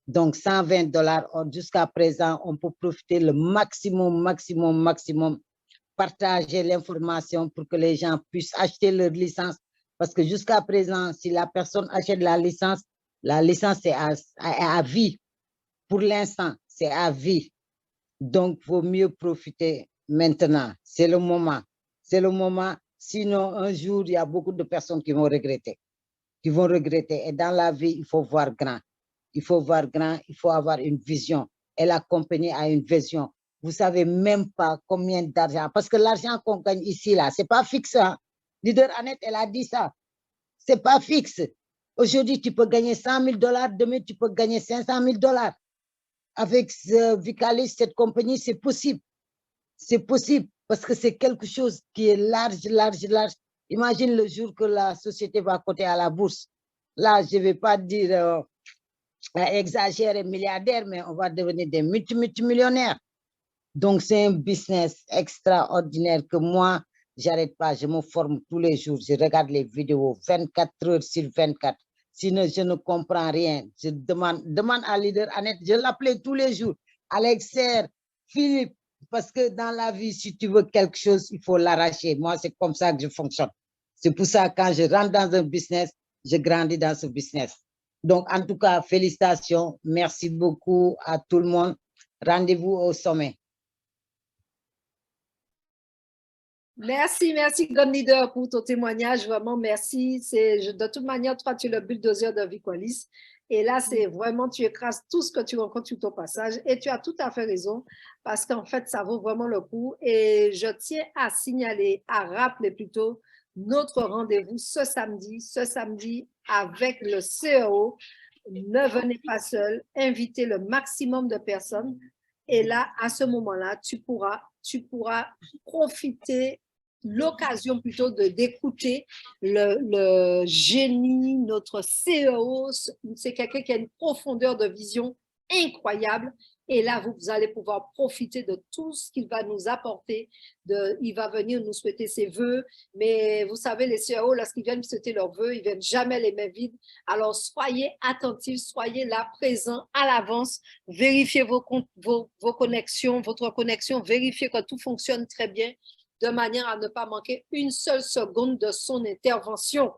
Donc, $120, jusqu'à présent, on peut profiter le maximum, partager l'information pour que les gens puissent acheter leur licence. Parce que jusqu'à présent, si la personne achète la licence est à vie. Pour l'instant, c'est à vie. Donc, il vaut mieux profiter maintenant. C'est le moment. C'est le moment. Sinon, un jour, il y a beaucoup de personnes qui vont regretter. Et dans la vie, il faut voir grand. Il faut voir grand, il faut avoir une vision. Et la compagnie a une vision. Vous ne savez même pas combien d'argent. Parce que l'argent qu'on gagne ici, là, ce n'est pas fixe. Hein? Leader Annette, elle a dit ça. Ce n'est pas fixe. Aujourd'hui, tu peux gagner $100,000. Demain, tu peux gagner $500,000. Avec Vicalus, cette compagnie, c'est possible. C'est possible parce que c'est quelque chose qui est large. Imagine le jour que la société va coter à la bourse. Là, je ne vais pas dire exagérer milliardaire, mais on va devenir des multimillionnaires. Donc, c'est un business extraordinaire que moi, je n'arrête pas. Je me forme tous les jours. Je regarde les vidéos 24 heures sur 24. Sinon, je ne comprends rien. Je demande à Leader Annette, je l'appelais tous les jours. Alexer, Philippe, parce que dans la vie, si tu veux quelque chose, il faut l'arracher. Moi, c'est comme ça que je fonctionne. C'est pour ça que quand je rentre dans un business, je grandis dans ce business. Donc, en tout cas, félicitations. Merci beaucoup à tout le monde. Rendez-vous au sommet. Merci, grand leader, pour ton témoignage. Vraiment, merci. De toute manière, toi, tu es le bulldozer de Vicalus. Et là, c'est vraiment, tu écrases tout ce que tu rencontres sur ton passage. Et tu as tout à fait raison, parce qu'en fait, ça vaut vraiment le coup. Et je tiens à signaler, à rappeler plutôt, notre rendez-vous ce samedi avec le CEO. Ne venez pas seul, invitez le maximum de personnes. Et là, à ce moment-là, tu pourras profiter, l'occasion plutôt d'écouter le génie, notre CEO. C'est quelqu'un qui a une profondeur de vision incroyable. Et là, vous allez pouvoir profiter de tout ce qu'il va nous apporter. Il va venir nous souhaiter ses vœux. Mais vous savez, les CEO, lorsqu'ils viennent souhaiter leurs vœux, ils ne viennent jamais les mains vides. Alors, soyez attentifs, soyez là, présents à l'avance. Vérifiez vos connexions, votre connexion. Vérifiez que tout fonctionne très bien, de manière à ne pas manquer une seule seconde de son intervention.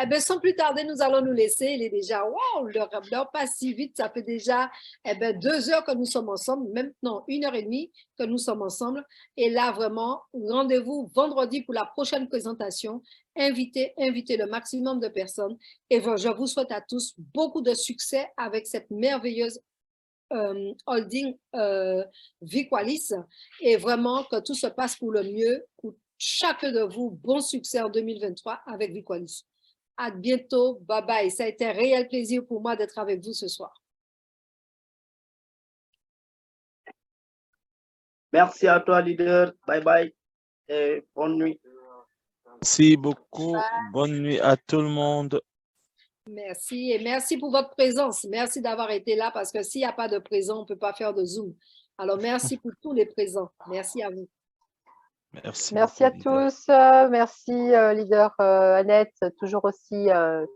Eh bien, sans plus tarder, nous allons nous laisser. Il est déjà, wow, l'heure passe si vite. Ça fait déjà 2 heures que nous sommes ensemble, maintenant 1h30 que nous sommes ensemble. Et là, vraiment, rendez-vous vendredi pour la prochaine présentation. Invitez le maximum de personnes. Et je vous souhaite à tous beaucoup de succès avec cette merveilleuse holding Vicalus, et vraiment que tout se passe pour le mieux pour chacun de vous. Bon succès en 2023 avec Vicalus. À bientôt, bye bye. Ça a été un réel plaisir pour moi d'être avec vous ce soir. Merci à toi, leader. Bye bye et bonne nuit. Merci beaucoup. Bonne nuit à tout le monde. Merci et merci pour votre présence. Merci d'avoir été là parce que s'il n'y a pas de présent, on ne peut pas faire de Zoom. Alors, merci pour tous les présents. Merci à vous. Merci à tous. Merci, leader Annette. Toujours aussi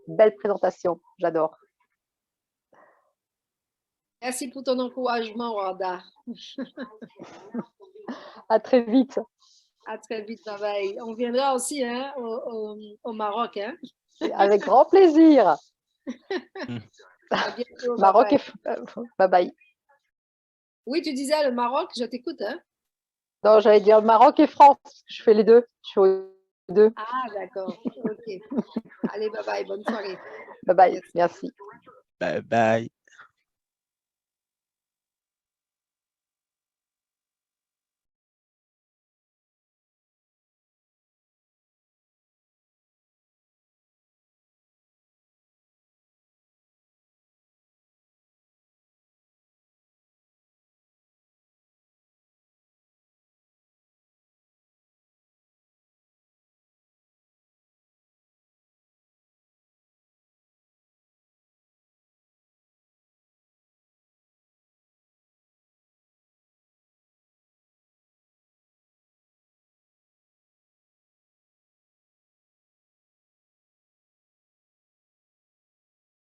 belle présentation. J'adore. Merci pour ton encouragement, Wanda. À très vite. À très vite, bye bye. On viendra aussi hein, au Maroc. Hein? Avec grand plaisir. À bientôt, Maroc et bye bye. Oui, tu disais le Maroc, je t'écoute. Hein? Non, j'allais dire Maroc et France. Je fais les deux. Je suis aux deux. Ah, d'accord. Ok. Allez, bye bye. Bonne soirée. Bye bye. Merci. Bye bye.